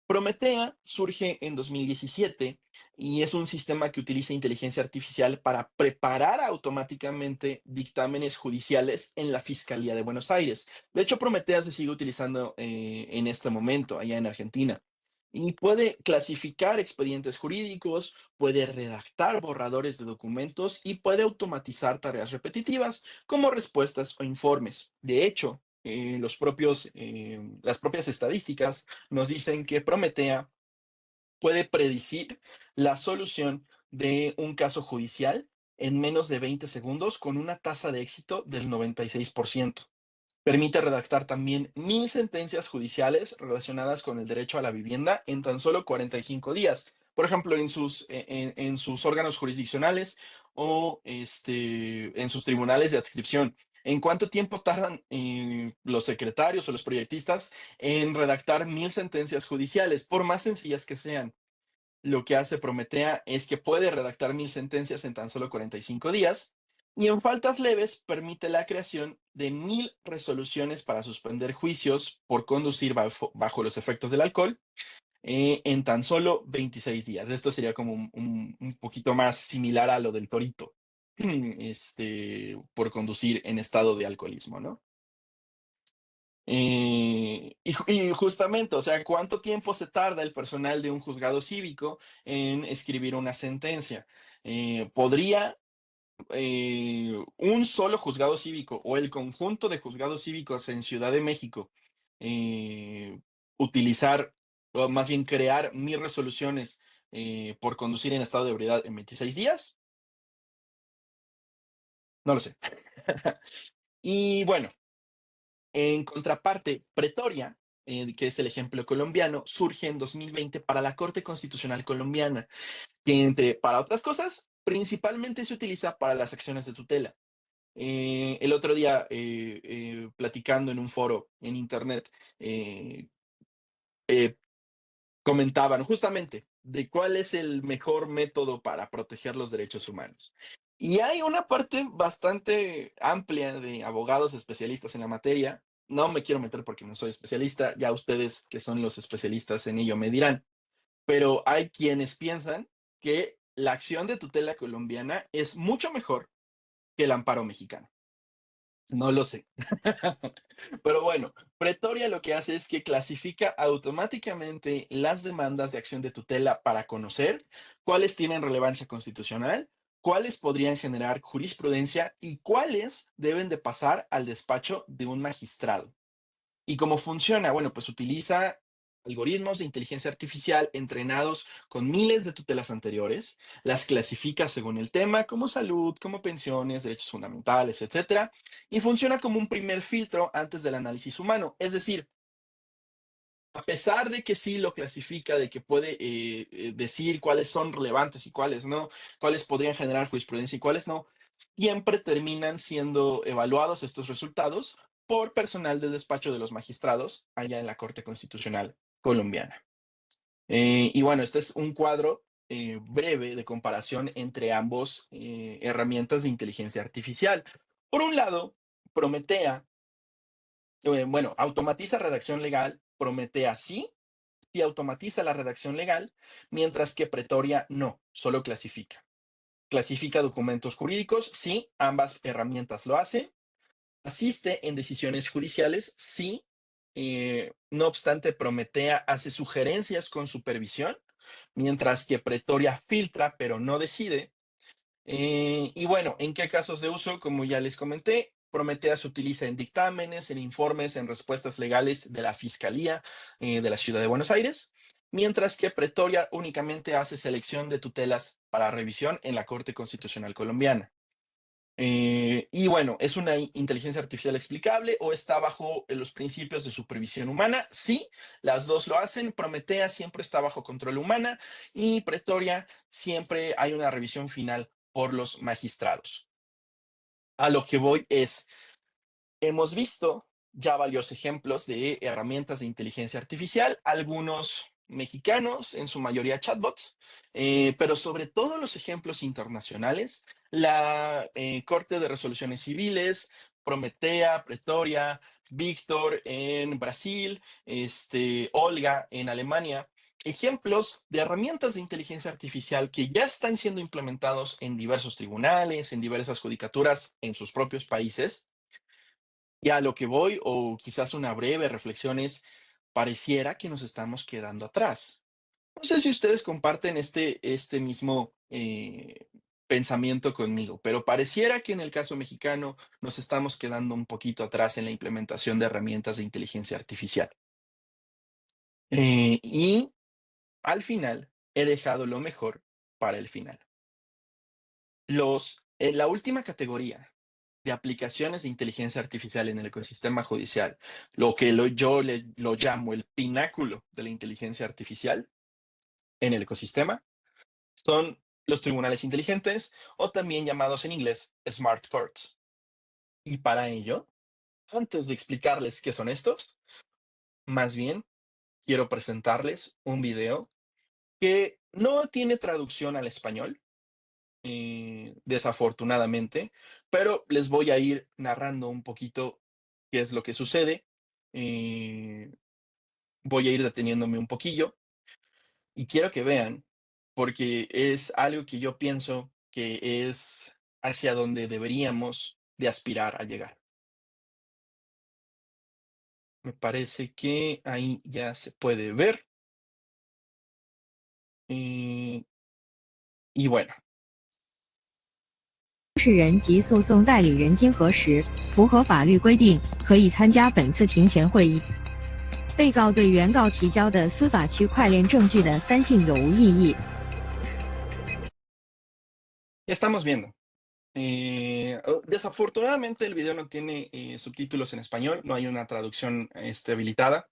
Prometea surge en 2017 y es un sistema que utiliza inteligencia artificial para preparar automáticamente dictámenes judiciales en la Fiscalía de Buenos Aires. De hecho, Prometea se sigue utilizando en este momento allá en Argentina y puede clasificar expedientes jurídicos, puede redactar borradores de documentos y puede automatizar tareas repetitivas como respuestas o informes. De hecho, las propias estadísticas nos dicen que Prometea puede predecir la solución de un caso judicial en menos de 20 segundos con una tasa de éxito del 96%. Permite redactar también 1000 sentencias judiciales relacionadas con el derecho a la vivienda en tan solo 45 días. Por ejemplo, en sus órganos jurisdiccionales o en sus tribunales de adscripción. ¿En cuánto tiempo tardan los secretarios o los proyectistas en redactar 1000 sentencias judiciales, por más sencillas que sean? Lo que hace Prometea es que puede redactar 1000 sentencias en tan solo 45 días y en faltas leves permite la creación de 1000 resoluciones para suspender juicios por conducir bajo los efectos del alcohol en tan solo 26 días. Esto sería como un poquito más similar a lo del torito, por conducir en estado de alcoholismo, ¿no? Y justamente, o sea, ¿cuánto tiempo se tarda el personal de un juzgado cívico en escribir una sentencia? ¿Podría un solo juzgado cívico o el conjunto de juzgados cívicos en Ciudad de México eh, utilizar, o más bien crear 1000 resoluciones por conducir en estado de ebriedad en 26 días? No lo sé. Y bueno, en contraparte, Pretoria, que es el ejemplo colombiano, surge en 2020 para la Corte Constitucional Colombiana, que para otras cosas, principalmente se utiliza para las acciones de tutela. El otro día, platicando en un foro en internet, eh, eh, comentaban justamente de cuál es el mejor método para proteger los derechos humanos. Y hay una parte bastante amplia de abogados especialistas en la materia. No me quiero meter porque no soy especialista, ya ustedes que son los especialistas en ello me dirán, pero hay quienes piensan que la acción de tutela colombiana es mucho mejor que el amparo mexicano. No lo sé. Pero bueno, Pretoria lo que hace es que clasifica automáticamente las demandas de acción de tutela para conocer cuáles tienen relevancia constitucional, cuáles podrían generar jurisprudencia y cuáles deben de pasar al despacho de un magistrado. ¿Y cómo funciona? Bueno, pues utiliza algoritmos de inteligencia artificial entrenados con miles de tutelas anteriores, las clasifica según el tema, como salud, como pensiones, derechos fundamentales, etcétera, y funciona como un primer filtro antes del análisis humano. Es decir, a pesar de que sí lo clasifica, de que puede decir cuáles son relevantes y cuáles no, cuáles podrían generar jurisprudencia y cuáles no, siempre terminan siendo evaluados estos resultados por personal del despacho de los magistrados allá en la Corte Constitucional colombiana. Y bueno, este es un cuadro breve de comparación entre ambos herramientas de inteligencia artificial. Por un lado, Prometea, bueno, automatiza redacción legal, Prometea sí, y automatiza la redacción legal, mientras que Pretoria no, solo clasifica. Clasifica documentos jurídicos, sí, ambas herramientas lo hacen. Asiste en decisiones judiciales, sí. No obstante, Prometea hace sugerencias con supervisión, mientras que Pretoria filtra, pero no decide. Y bueno, ¿en qué casos de uso? Como ya les comenté, Prometea se utiliza en dictámenes, en informes, en respuestas legales de la Fiscalía de la Ciudad de Buenos Aires, mientras que Pretoria únicamente hace selección de tutelas para revisión en la Corte Constitucional Colombiana. Y bueno, ¿es una inteligencia artificial explicable o está bajo los principios de supervisión humana? Sí, las dos lo hacen. Prometea siempre está bajo control humana y Pretoria siempre hay una revisión final por los magistrados. A lo que voy es, hemos visto ya varios ejemplos de herramientas de inteligencia artificial, algunos mexicanos, en su mayoría chatbots, pero sobre todo los ejemplos internacionales, la Corte de Resoluciones Civiles, Prometea, Pretoria, Víctor en Brasil, Olga en Alemania, ejemplos de herramientas de inteligencia artificial que ya están siendo implementados en diversos tribunales, en diversas judicaturas en sus propios países. Y a lo que voy, o quizás una breve reflexión es, pareciera que nos estamos quedando atrás. No sé si ustedes comparten este mismo pensamiento conmigo, pero pareciera que en el caso mexicano nos estamos quedando un poquito atrás en la implementación de herramientas de inteligencia artificial. Y al final he dejado lo mejor para el final. La última categoría de aplicaciones de inteligencia artificial en el ecosistema judicial, yo lo llamo el pináculo de la inteligencia artificial en el ecosistema, son los tribunales inteligentes o también llamados en inglés smart courts. Y para ello, antes de explicarles qué son estos, más bien quiero presentarles un video que no tiene traducción al español, desafortunadamente, pero les voy a ir narrando un poquito qué es lo que sucede. Voy a ir deteniéndome un poquillo y quiero que vean, porque es algo que yo pienso que es hacia donde deberíamos de aspirar a llegar. Me parece que ahí ya se puede ver. Y bueno, 当事人及诉讼代理人经核实，符合法律规定，可以参加本次庭前会议。被告对原告提交的司法区块链证据的三性有无异议？ estamos viendo. Desafortunadamente el video no tiene subtítulos en español, no hay una traducción habilitada,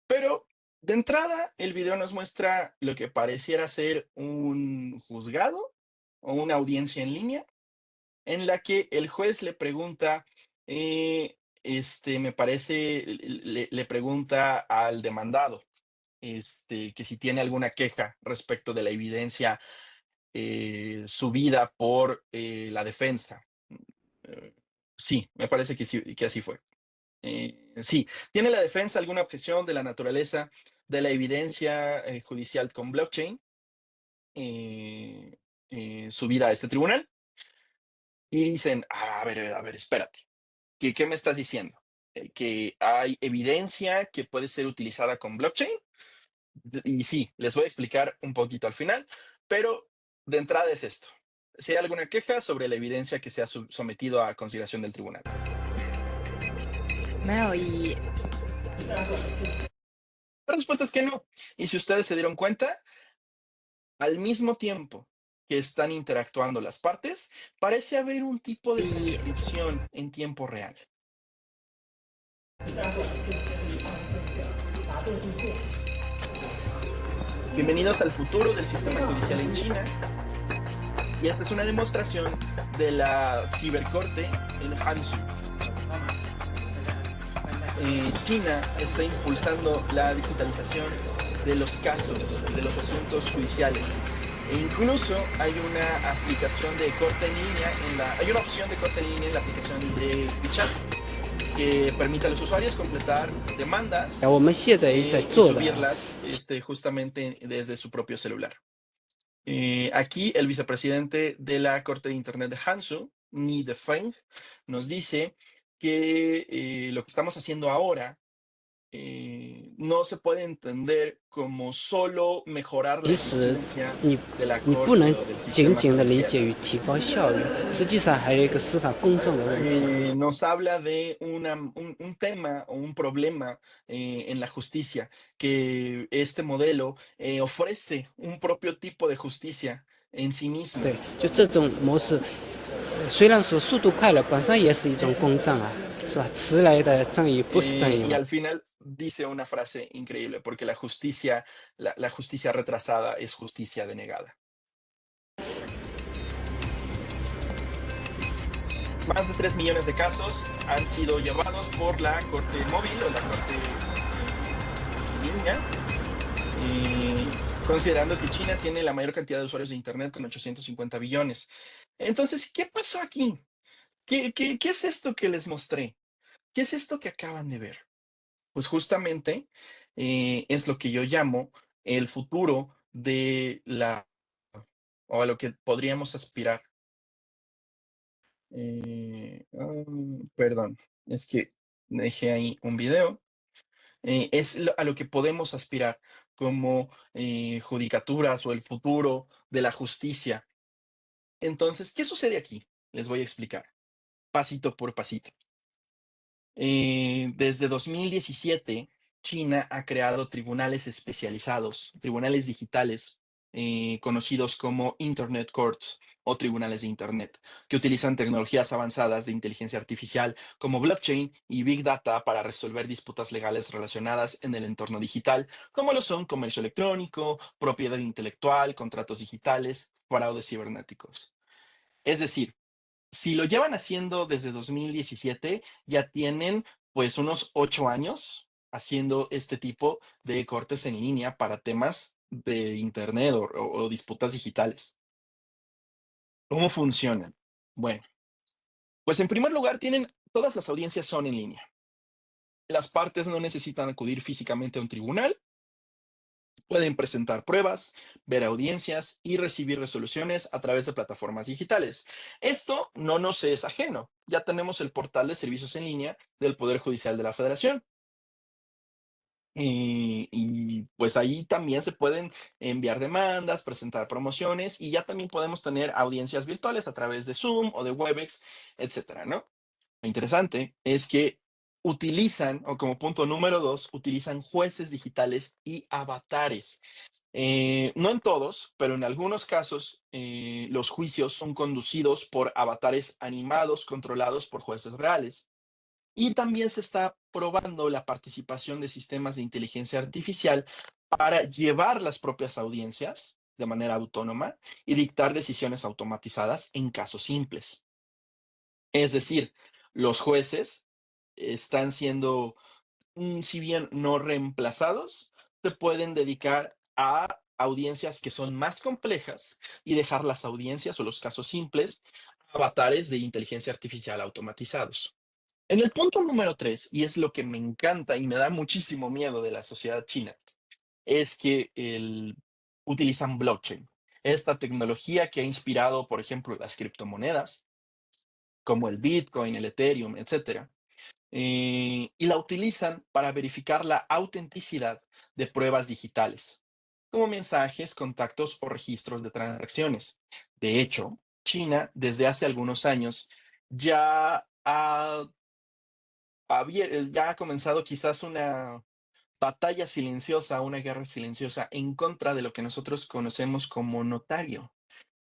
pero de entrada el video nos muestra lo que pareciera ser un juzgado o una audiencia en línea en la que el juez le pregunta, me parece, le pregunta al demandado, que si tiene alguna queja respecto de la evidencia subida por la defensa. Sí, me parece que sí, que así fue. Sí, ¿tiene la defensa alguna objeción de la naturaleza de la evidencia judicial con blockchain subida a este tribunal? Y dicen, a ver, espérate, ¿qué me estás diciendo? ¿Que hay evidencia que puede ser utilizada con blockchain? Y sí, les voy a explicar un poquito al final, pero de entrada es esto. Si hay alguna queja sobre la evidencia que se ha sometido a consideración del tribunal. 没有异议。 La respuesta es que no. Y si ustedes se dieron cuenta, al mismo tiempo que están interactuando las partes, parece haber un tipo de transcripción en tiempo real. Bienvenidos al futuro del sistema judicial en China. Y esta es una demostración de la cibercorte en Hansu. China está impulsando la digitalización de los casos, de los asuntos judiciales. E incluso hay una aplicación de corte en línea, hay una opción de corte en línea en la aplicación de WeChat que permite a los usuarios completar demandas y subirlas justamente desde su propio celular. Aquí el vicepresidente de la Corte de Internet de Hansu, Ni Defeng, nos dice que lo que estamos haciendo ahora no se puede entender como solo mejorar la eficiencia de la corte o del sistema judicial. Nos habla de un tema o un problema en la justicia, que este modelo ofrece un propio tipo de justicia en sí mismo. 对，就这种模式，虽然说速度快了，本身也是一种公正啊，是吧？迟来的正义不是正义 Y 嘛。 al final dice una frase increíble, porque la justicia retrasada es justicia denegada. más de 3 millones de casos han sido llevados por la corte móvil o la corte en línea, considerando que China tiene la mayor cantidad de usuarios de Internet con 850 billones. Entonces, ¿qué pasó aquí? ¿Qué es esto que les mostré? ¿Qué es esto que acaban de ver? Pues justamente es lo que yo llamo el futuro de o a lo que podríamos aspirar. Perdón, es que dejé ahí un video. A lo que podemos aspirar como judicaturas o el futuro de la justicia. Entonces, ¿qué sucede aquí? Les voy a explicar, pasito por pasito. Desde 2017, China ha creado tribunales especializados, tribunales digitales, conocidos como Internet Courts o tribunales de Internet, que utilizan tecnologías avanzadas de inteligencia artificial como blockchain y big data para resolver disputas legales relacionadas en el entorno digital, como lo son comercio electrónico, propiedad intelectual, contratos digitales, fraudes cibernéticos. Es decir, si lo llevan haciendo desde 2017, ya tienen pues unos 8 años haciendo este tipo de cortes en línea para temas de internet o disputas digitales. ¿Cómo funcionan? Bueno, pues en primer lugar todas las audiencias son en línea. Las partes no necesitan acudir físicamente a un tribunal. Pueden presentar pruebas, ver audiencias y recibir resoluciones a través de plataformas digitales. Esto no nos es ajeno. Ya tenemos el portal de servicios en línea del Poder Judicial de la Federación. Y pues ahí también se pueden enviar demandas, presentar promociones y ya también podemos tener audiencias virtuales a través de Zoom o de Webex, etcétera, ¿no? Lo interesante es que utilizan, o como punto número 2, utilizan jueces digitales y avatares. No en todos, pero en algunos casos, los juicios son conducidos por avatares animados controlados por jueces reales. Y también se está probando la participación de sistemas de inteligencia artificial para llevar las propias audiencias de manera autónoma y dictar decisiones automatizadas en casos simples. Es decir, los jueces están siendo, si bien no reemplazados, se pueden dedicar a audiencias que son más complejas y dejar las audiencias o los casos simples a avatares de inteligencia artificial automatizados. En el punto número 3, y es lo que me encanta y me da muchísimo miedo de la sociedad china, es que utilizan blockchain, esta tecnología que ha inspirado, por ejemplo, las criptomonedas, como el Bitcoin, el Ethereum, etcétera, y la utilizan para verificar la autenticidad de pruebas digitales, como mensajes, contactos o registros de transacciones. De hecho, China, desde hace algunos años, ya ha comenzado quizás una batalla silenciosa, una guerra silenciosa en contra de lo que nosotros conocemos como notario.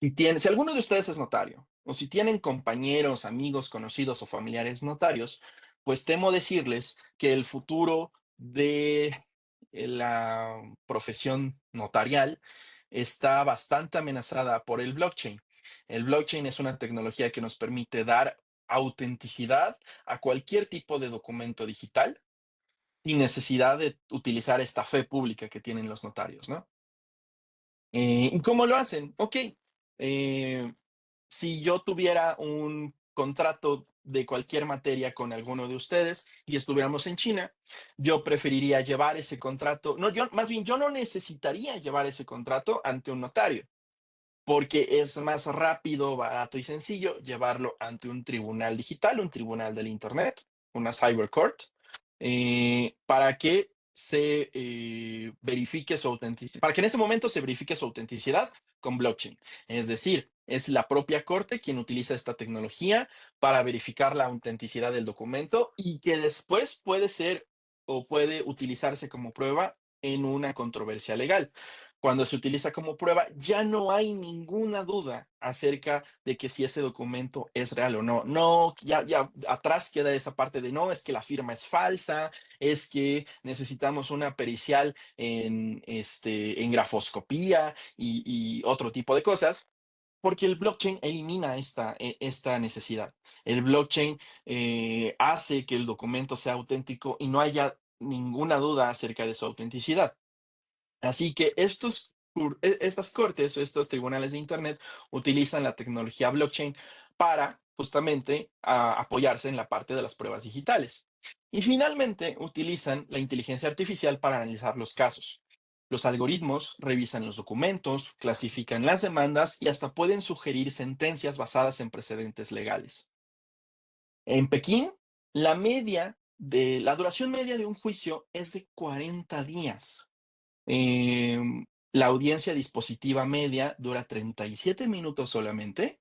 Si alguno de ustedes es notario, o si tienen compañeros, amigos, conocidos o familiares notarios, pues temo decirles que el futuro de la profesión notarial está bastante amenazada por el blockchain. El blockchain es una tecnología que nos permite dar autenticidad a cualquier tipo de documento digital sin necesidad de utilizar esta fe pública que tienen los notarios, ¿no? ¿Y cómo lo hacen? Ok, eh, si yo tuviera un contrato de cualquier materia con alguno de ustedes y estuviéramos en China, yo preferiría llevar ese contrato, no, más bien yo no necesitaría llevar ese contrato ante un notario, porque es más rápido, barato y sencillo llevarlo ante un tribunal digital, un tribunal del Internet, una cyber court, para que se verifique su autenticidad, para que en ese momento se verifique su autenticidad con blockchain. Es decir, es la propia corte quien utiliza esta tecnología para verificar la autenticidad del documento y que después puede ser o puede utilizarse como prueba en una controversia legal. Cuando se utiliza como prueba, ya no hay ninguna duda acerca de que si ese documento es real o no. No, ya atrás queda esa parte de no, es que la firma es falsa, es que necesitamos una pericial en grafoscopía y otro tipo de cosas. porque el blockchain elimina esta necesidad. El blockchain hace que el documento sea auténtico y no haya ninguna duda acerca de su autenticidad. Así que estas cortes o estos tribunales de Internet utilizan la tecnología blockchain para justamente apoyarse en la parte de las pruebas digitales. Y finalmente utilizan la inteligencia artificial para analizar los casos. Los algoritmos revisan los documentos, clasifican las demandas y hasta pueden sugerir sentencias basadas en precedentes legales. En Pekín, la duración media de un juicio es de 40 días. La audiencia dispositiva media dura 37 minutos solamente.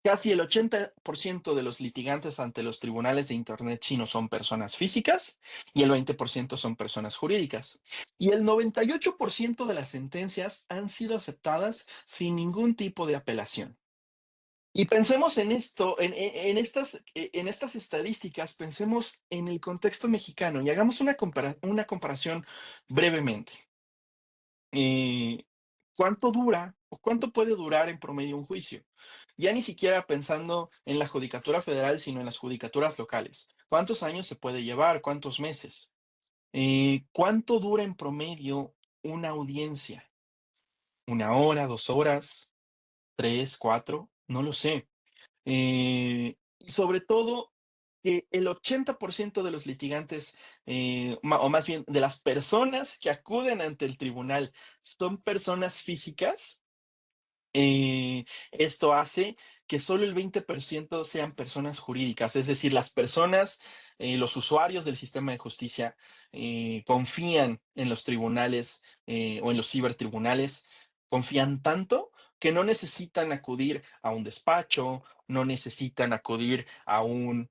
Casi el 80% de los litigantes ante los tribunales de Internet chinos son personas físicas y el 20% son personas jurídicas. Y el 98% de las sentencias han sido aceptadas sin ningún tipo de apelación. Y pensemos en esto, en estas estadísticas, pensemos en el contexto mexicano y hagamos una comparación brevemente. eh, ¿Cuánto dura o cuánto puede durar en promedio un juicio? Ya ni siquiera pensando en la judicatura federal, sino en las judicaturas locales. ¿Cuántos años se puede llevar? ¿Cuántos meses? ¿Cuánto dura en promedio una audiencia? ¿Una hora, 2 horas, 3, 4? No lo sé. Y sobre todo, que el 80% de los litigantes, o más bien de las personas que acuden ante el tribunal, son personas físicas. Esto hace que solo el 20% sean personas jurídicas, es decir, las personas, los usuarios del sistema de justicia confían en los tribunales o en los cibertribunales, confían tanto que no necesitan acudir a un despacho, no necesitan acudir a una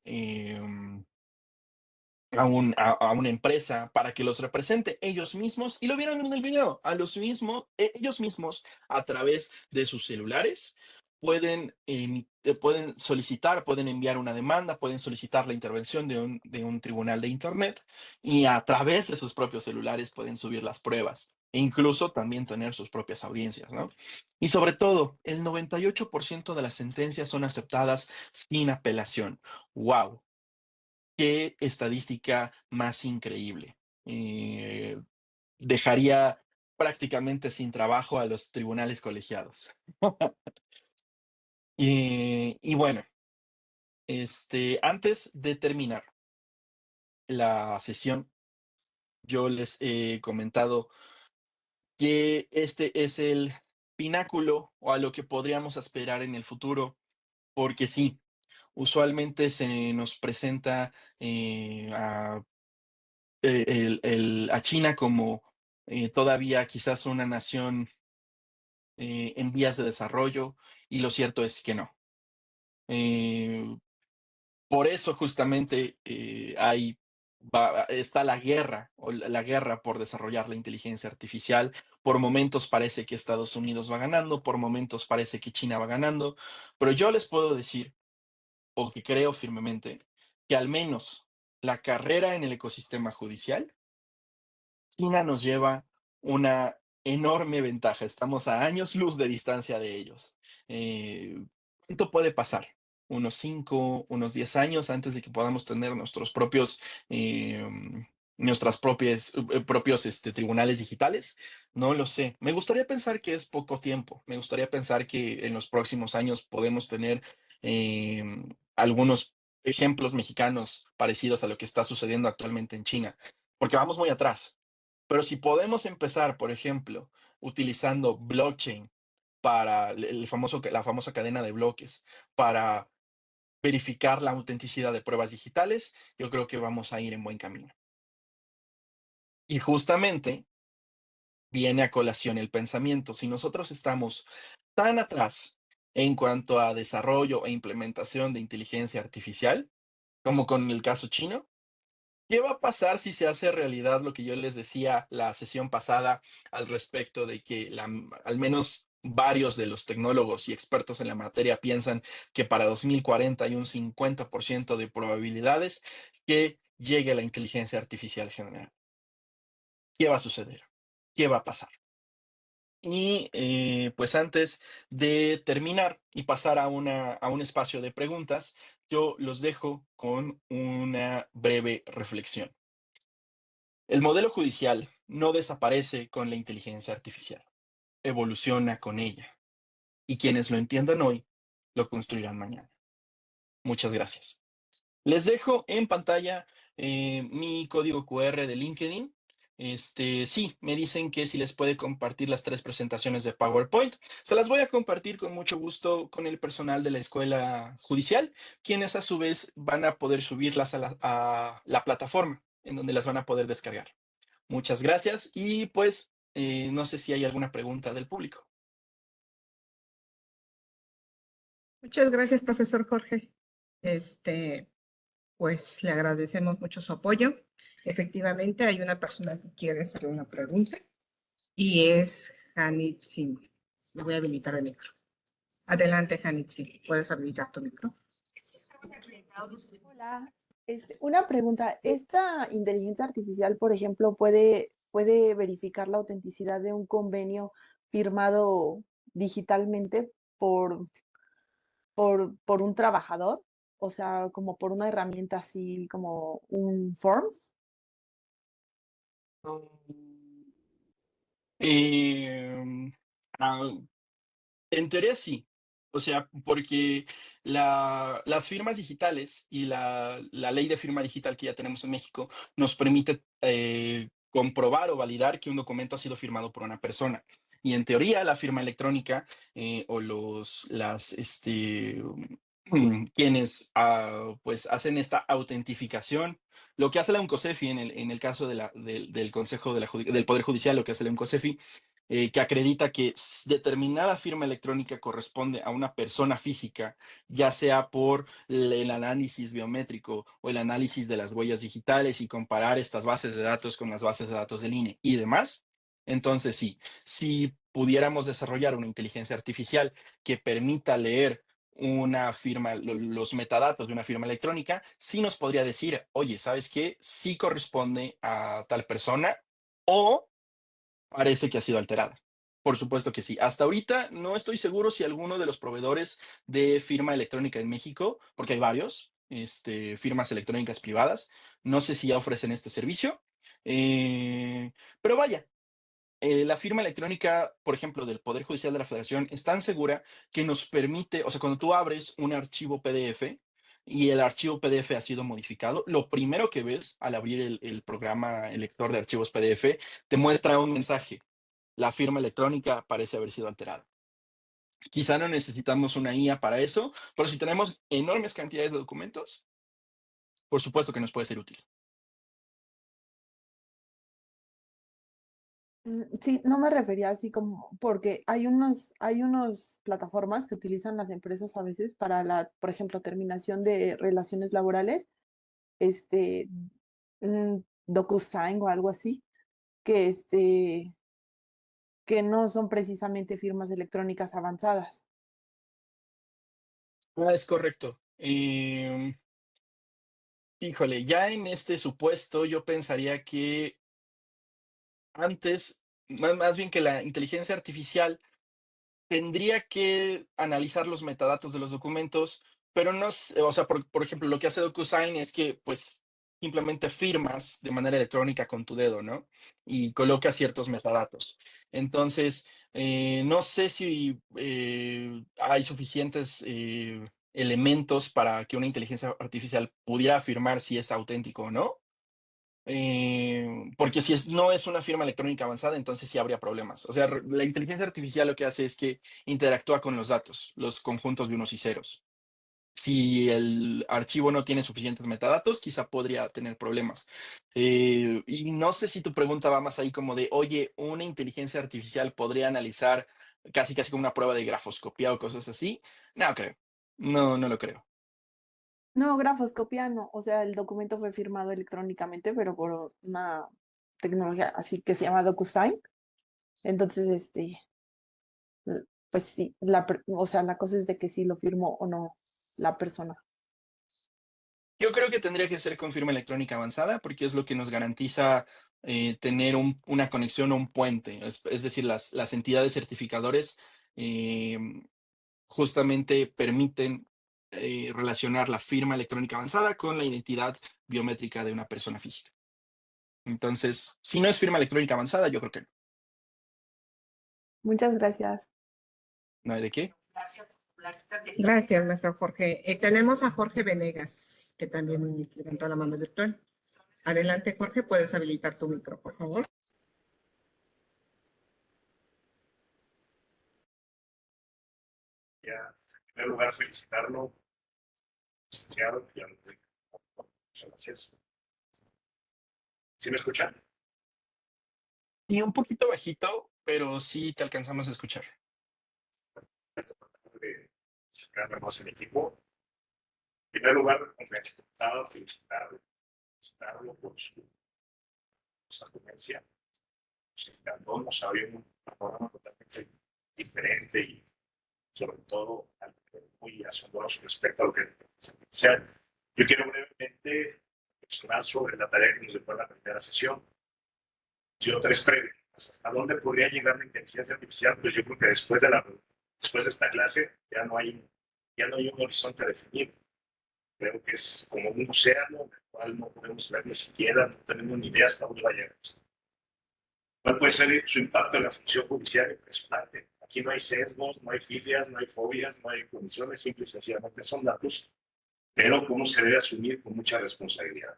empresa para que los represente ellos mismos, y lo vieron en el video, ellos mismos a través de sus celulares pueden solicitar, pueden enviar una demanda, pueden solicitar la intervención de un tribunal de Internet y a través de sus propios celulares pueden subir las pruebas e incluso también tener sus propias audiencias, ¿no? Y sobre todo, el 98% de las sentencias son aceptadas sin apelación. ¡Wow! Qué estadística más increíble. Dejaría prácticamente sin trabajo a los tribunales colegiados. Y bueno, antes de terminar la sesión, yo les he comentado que este es el pináculo o a lo que podríamos aspirar en el futuro, porque sí, usualmente se nos presenta a China como todavía quizás una nación en vías de desarrollo, y lo cierto es que no. Eh, por eso justamente está la guerra, o la guerra por desarrollar la inteligencia artificial. Por momentos parece que Estados Unidos va ganando, por momentos parece que China va ganando, pero yo les puedo decir, o que creo firmemente, que al menos la carrera en el ecosistema judicial, China nos lleva una enorme ventaja. Estamos a años luz de distancia de ellos. ¿Cuánto puede pasar? Unos 5, unos 10 años antes de que podamos tener nuestras propios tribunales digitales. No lo sé. Me gustaría pensar que es poco tiempo. Me gustaría pensar que en los próximos años podemos tener algunos ejemplos mexicanos parecidos a lo que está sucediendo actualmente en China, porque vamos muy atrás. Pero si podemos empezar, por ejemplo, utilizando blockchain para la famosa cadena de bloques, para verificar la autenticidad de pruebas digitales, yo creo que vamos a ir en buen camino. Y justamente viene a colación el pensamiento. Si nosotros estamos tan atrás en cuanto a desarrollo e implementación de inteligencia artificial, como con el caso chino, ¿qué va a pasar si se hace realidad lo que yo les decía la sesión pasada al respecto de que al menos varios de los tecnólogos y expertos en la materia piensan que para 2040 hay un 50% de probabilidades que llegue la inteligencia artificial general? ¿Qué va a suceder? ¿Qué va a pasar? Y pues antes de terminar y pasar a un espacio de preguntas, yo los dejo con una breve reflexión. El modelo judicial no desaparece con la inteligencia artificial, evoluciona con ella. Y quienes lo entiendan hoy, lo construirán mañana. Muchas gracias. Les dejo en pantalla mi código QR de LinkedIn. Sí, me dicen que si les puede compartir las 3 presentaciones de PowerPoint. Se las voy a compartir con mucho gusto con el personal de la escuela judicial, quienes a su vez van a poder subirlas a la plataforma en donde las van a poder descargar. Muchas gracias y pues no sé si hay alguna pregunta del público. Muchas gracias, profesor Jorge. Pues le agradecemos mucho su apoyo. Efectivamente, hay una persona que quiere hacer una pregunta y es Hanit Singh. Le voy a habilitar el micro. Adelante, Hanit Singh. Puedes habilitar tu micro. Hola, una pregunta. ¿Esta inteligencia artificial, por ejemplo, puede verificar la autenticidad de un convenio firmado digitalmente por un trabajador? O sea, como por una herramienta así como un Forms. Em, ah, En teoría sí. O sea, porque las firmas digitales y la ley de firma digital que ya tenemos en México nos permite comprobar o validar que un documento ha sido firmado por una persona. Y en teoría, la firma electrónica o quienes pues hacen esta autentificación, lo que hace la UNCOSEFI en el caso del Consejo del Poder Judicial, lo que hace la UNCOSEFI, que acredita que determinada firma electrónica corresponde a una persona física, ya sea por el análisis biométrico o el análisis de las huellas digitales y comparar estas bases de datos con las bases de datos del INE y demás. Entonces, sí, si pudiéramos desarrollar una inteligencia artificial que permita leer una firma, los metadatos de una firma electrónica, sí nos podría decir, oye, ¿sabes qué? Sí corresponde a tal persona o parece que ha sido alterada. Por supuesto que sí. Hasta ahorita no estoy seguro si alguno de los proveedores de firma electrónica en México, porque hay varios, firmas electrónicas privadas, no sé si ya ofrecen este servicio, pero vaya, la firma electrónica, por ejemplo, del Poder Judicial de la Federación, es tan segura que nos permite, o sea, cuando tú abres un archivo PDF y el archivo PDF ha sido modificado, lo primero que ves al abrir el programa el lector de archivos PDF te muestra un mensaje. La firma electrónica parece haber sido alterada. Quizá no necesitamos una IA para eso, pero si tenemos enormes cantidades de documentos, por supuesto que nos puede ser útil. Sí, no me refería así como, porque hay unas plataformas que utilizan las empresas a veces para por ejemplo, terminación de relaciones laborales, este, DocuSign o algo así, que que no son precisamente firmas electrónicas avanzadas. Es correcto. Híjole, ya en este supuesto yo pensaría que antes, más bien que la inteligencia artificial tendría que analizar los metadatos de los documentos, pero no, o sea, por ejemplo, lo que hace DocuSign es que, pues, simplemente firmas de manera electrónica con tu dedo, ¿no? Y colocas ciertos metadatos. Entonces, no sé si hay suficientes elementos para que una inteligencia artificial pudiera afirmar si es auténtico o no. Porque si no es una firma electrónica avanzada, entonces sí habría problemas. O sea, la inteligencia artificial lo que hace es que interactúa con los datos, los conjuntos de unos y ceros. Si el archivo no tiene suficientes metadatos, quizá podría tener problemas. Y no sé si tu pregunta va más ahí como de, oye, una inteligencia artificial podría analizar casi casi como una prueba de grafoscopía o cosas así. No creo. No, no lo creo. No, grafoscopia no, o sea, el documento fue firmado electrónicamente, pero por una tecnología así que se llama DocuSign. Entonces, pues sí, o sea, la cosa es de que sí lo firmó o no la persona. Yo creo que tendría que ser con firma electrónica avanzada porque es lo que nos garantiza tener una conexión o un puente, es decir, las entidades certificadores justamente permiten relacionar la firma electrónica avanzada con la identidad biométrica de una persona física. Entonces, si no es firma electrónica avanzada, yo creo que Muchas gracias. no hay de qué. Gracias, maestro Jorge. Tenemos a Jorge Venegas, que también levantó la mano virtual. Adelante, Jorge, puedes habilitar tu micro, por favor. Ya, en primer lugar, felicitarlo, licenciado, muchas gracias. ¿Sí me escuchan? Y un poquito bajito, pero sí te alcanzamos a escuchar. De sacarme más en equipo. En primer lugar, felicitarlo por su argumencia. Nos encantó, nos abrió una forma totalmente diferente y sobre todo muy asombroso respecto a lo que es. Yo quiero brevemente mencionar sobre la tarea que nos dejó en la primera sesión. Yo tres preguntas. ¿Hasta dónde podría llegar la inteligencia artificial? Pues yo creo que después de esta clase ya no hay un horizonte definido. Creo que es como un océano en el cual no podemos ver ni siquiera, no tenemos ni idea hasta dónde va a llegar esto. ¿Cuál puede ser su impacto en la función judicial? Impresionante. Aquí no hay sesgos, no hay filias, no hay fobias, no hay condiciones, simple y sencillamente son datos, pero cómo se debe asumir con mucha responsabilidad,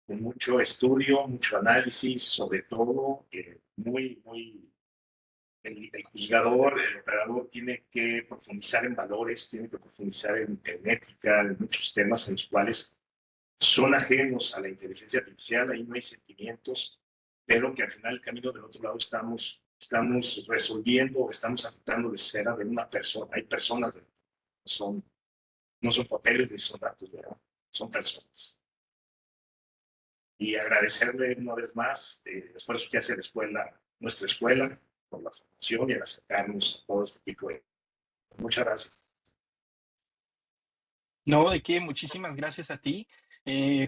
con mucho estudio, mucho análisis, sobre todo el juzgador, el operador tiene que profundizar en valores, tiene que profundizar en ética, en muchos temas en los cuales son ajenos a la inteligencia artificial, ahí no hay sentimientos, pero que al final el camino del otro lado estamos resolviendo, estamos afectando la esfera de una persona. Hay personas, no son papeles ni son datos, ¿verdad? Son personas. Y agradecerle una vez más el esfuerzo que hace la escuela, nuestra escuela, por la formación y al acercarnos a todo este tipo de... Muchas gracias. No, de qué, muchísimas gracias a ti.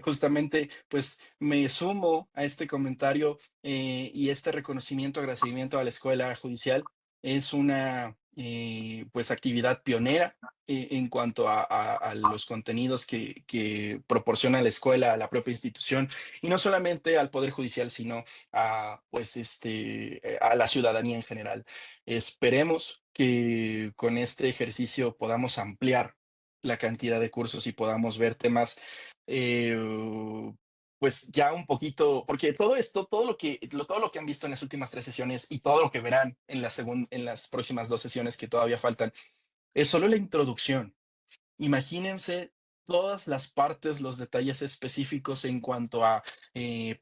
Justamente, pues me sumo a este comentario y este reconocimiento, agradecimiento a la Escuela Judicial. Es una pues actividad pionera en cuanto a los contenidos que proporciona la escuela, a la propia institución, y no solamente al Poder Judicial, sino a pues a la ciudadanía en general. Esperemos que con este ejercicio podamos ampliar la cantidad de cursos y podamos ver temas, eh, pues ya un poquito, porque todo esto, todo lo que han visto en las últimas 3 sesiones y todo lo que verán en las próximas 2 sesiones que todavía faltan, es solo la introducción. Imagínense todas las partes, los detalles específicos en cuanto a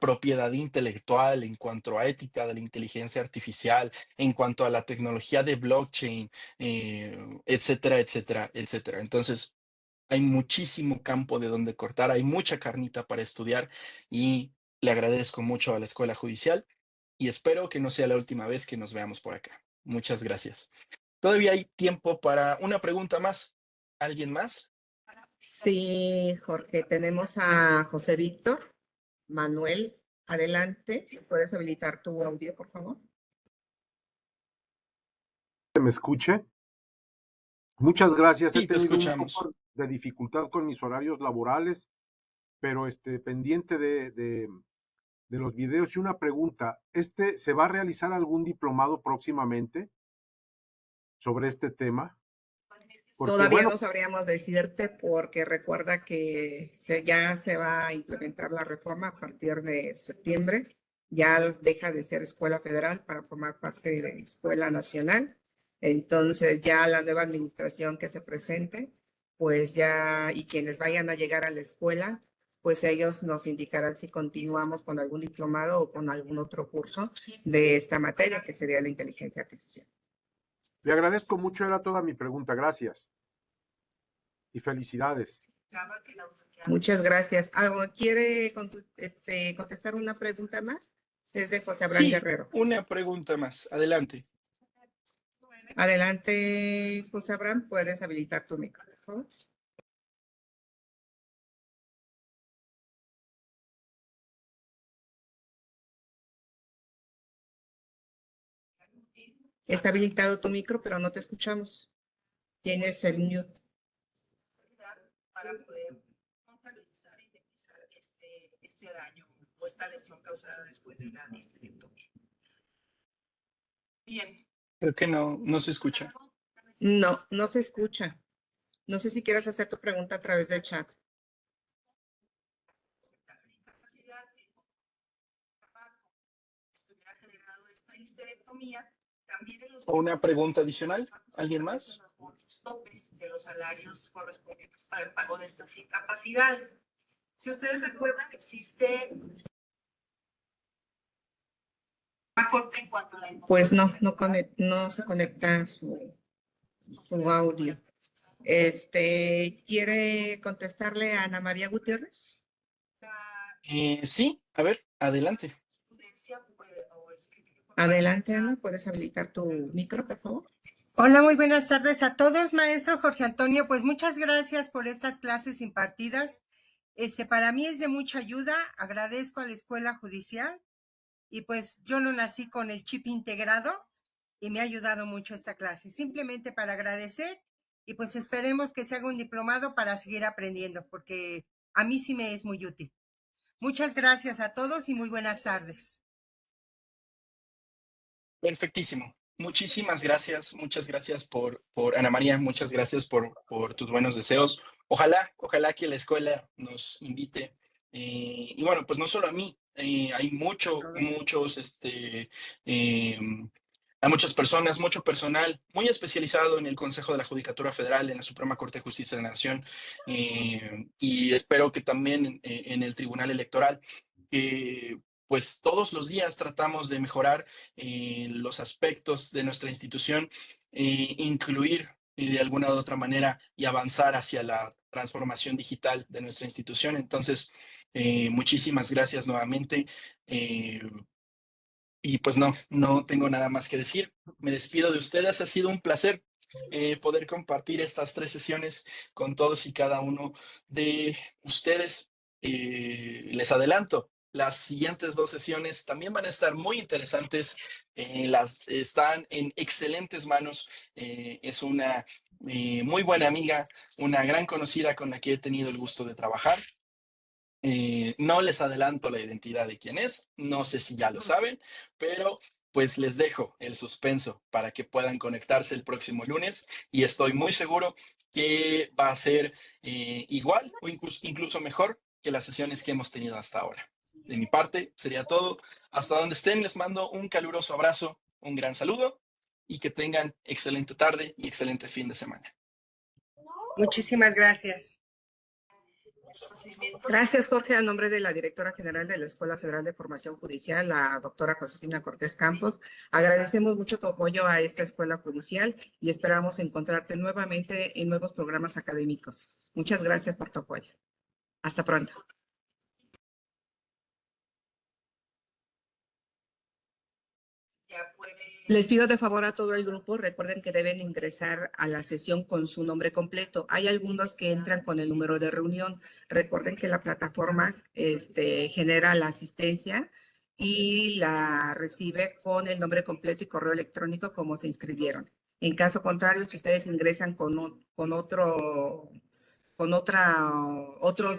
propiedad intelectual, en cuanto a ética de la inteligencia artificial, en cuanto a la tecnología de blockchain, etcétera, etcétera, etcétera. Entonces, hay muchísimo campo de donde cortar, hay mucha carnita para estudiar y le agradezco mucho a la Escuela Judicial y espero que no sea la última vez que nos veamos por acá. Muchas gracias. Todavía hay tiempo para una pregunta más. ¿Alguien más? Sí, Jorge, tenemos a José Víctor. Manuel, adelante. ¿Puedes habilitar tu audio, por favor? ¿Me escuche? Muchas gracias. Sí, He te tenido un escuchamos. poco de dificultad con mis horarios laborales, pero pendiente de los videos y una pregunta. ¿Se va a realizar algún diplomado próximamente sobre este tema? Porque, Todavía bueno, no sabríamos decirte porque recuerda que ya se va a implementar la reforma a partir de septiembre. Ya deja de ser escuela federal para formar parte de escuela nacional. Entonces ya la nueva administración que se presente, pues ya, y quienes vayan a llegar a la escuela, pues ellos nos indicarán si continuamos con algún diplomado o con algún otro curso de esta materia, que sería la inteligencia artificial. le agradezco mucho, era toda mi pregunta. Gracias. Y felicidades. Muchas gracias. ¿Quiere contestar una pregunta más? Es de José Abraham Sí, Guerrero. una pregunta más. Adelante. Adelante, José Abraham, puedes habilitar tu micrófono, por favor. Está habilitado tu micro, pero no te escuchamos. Tienes el mute. Para poder contabilizar y indemnizar este daño o esta lesión causada después de la histerectomía. Bien. Creo que no se escucha. No, no se escucha. No sé si quieres hacer tu pregunta a través del chat. Estuviera generado esta histerectomía, también en los ¿O una pregunta adicional? ¿Alguien más? Los topes de los salarios correspondientes para el pago de estas incapacidades. Si ustedes recuerdan que existe una corte en cuanto a la Pues no se conecta su audio. ¿Quiere contestarle a Ana María Gutiérrez? Sí, a ver, adelante. Adelante, Ana, ¿puedes habilitar tu micro, por favor? Hola, muy buenas tardes a todos, maestro Jorge Antonio. Pues muchas gracias por estas clases impartidas. Para mí es de mucha ayuda. Agradezco a la Escuela Judicial y pues yo no nací con el chip integrado y me ha ayudado mucho esta clase. Simplemente para agradecer y pues esperemos que se haga un diplomado para seguir aprendiendo porque a mí sí me es muy útil. Muchas gracias a todos y muy buenas tardes. Perfectísimo. Muchísimas gracias. Muchas gracias por Ana María. Muchas gracias por tus buenos deseos. Ojalá que la escuela nos invite. Y bueno, pues no solo a mí. Hay hay muchas personas, mucho personal muy especializado en el Consejo de la Judicatura Federal, en la Suprema Corte de Justicia de la Nación, y espero que también en el Tribunal Electoral, que pues todos los días tratamos de mejorar los aspectos de nuestra institución, incluir de alguna u otra manera y avanzar hacia la transformación digital de nuestra institución. Entonces, muchísimas gracias nuevamente. Y pues no tengo nada más que decir. Me despido de ustedes. Ha sido un placer poder compartir estas 3 sesiones con todos y cada uno de ustedes. Les adelanto, las siguientes 2 sesiones también van a estar muy interesantes. Están en excelentes manos. Es una muy buena amiga, una gran conocida con la que he tenido el gusto de trabajar. No les adelanto la identidad de quién es, no sé si ya lo saben, pero pues les dejo el suspenso para que puedan conectarse el próximo lunes y estoy muy seguro que va a ser igual o incluso mejor que las sesiones que hemos tenido hasta ahora. De mi parte sería todo. Hasta donde estén les mando un caluroso abrazo, un gran saludo y que tengan excelente tarde y excelente fin de semana. Muchísimas gracias. Gracias, Jorge. A nombre de la directora general de la Escuela Federal de Formación Judicial, la doctora Josefina Cortés Campos, agradecemos mucho tu apoyo a esta escuela judicial y esperamos encontrarte nuevamente en nuevos programas académicos. Muchas gracias por tu apoyo. Hasta pronto. Les pido de favor a todo el grupo, recuerden que deben ingresar a la sesión con su nombre completo. Hay algunos que entran con el número de reunión. Recuerden que la plataforma genera la asistencia y la recibe con el nombre completo y correo electrónico como se inscribieron. En caso contrario, si ustedes ingresan con otros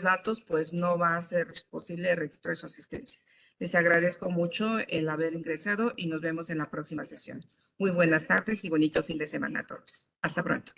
datos, pues no va a ser posible el registro de su asistencia. Les agradezco mucho el haber ingresado y nos vemos en la próxima sesión. Muy buenas tardes y bonito fin de semana a todos. Hasta pronto.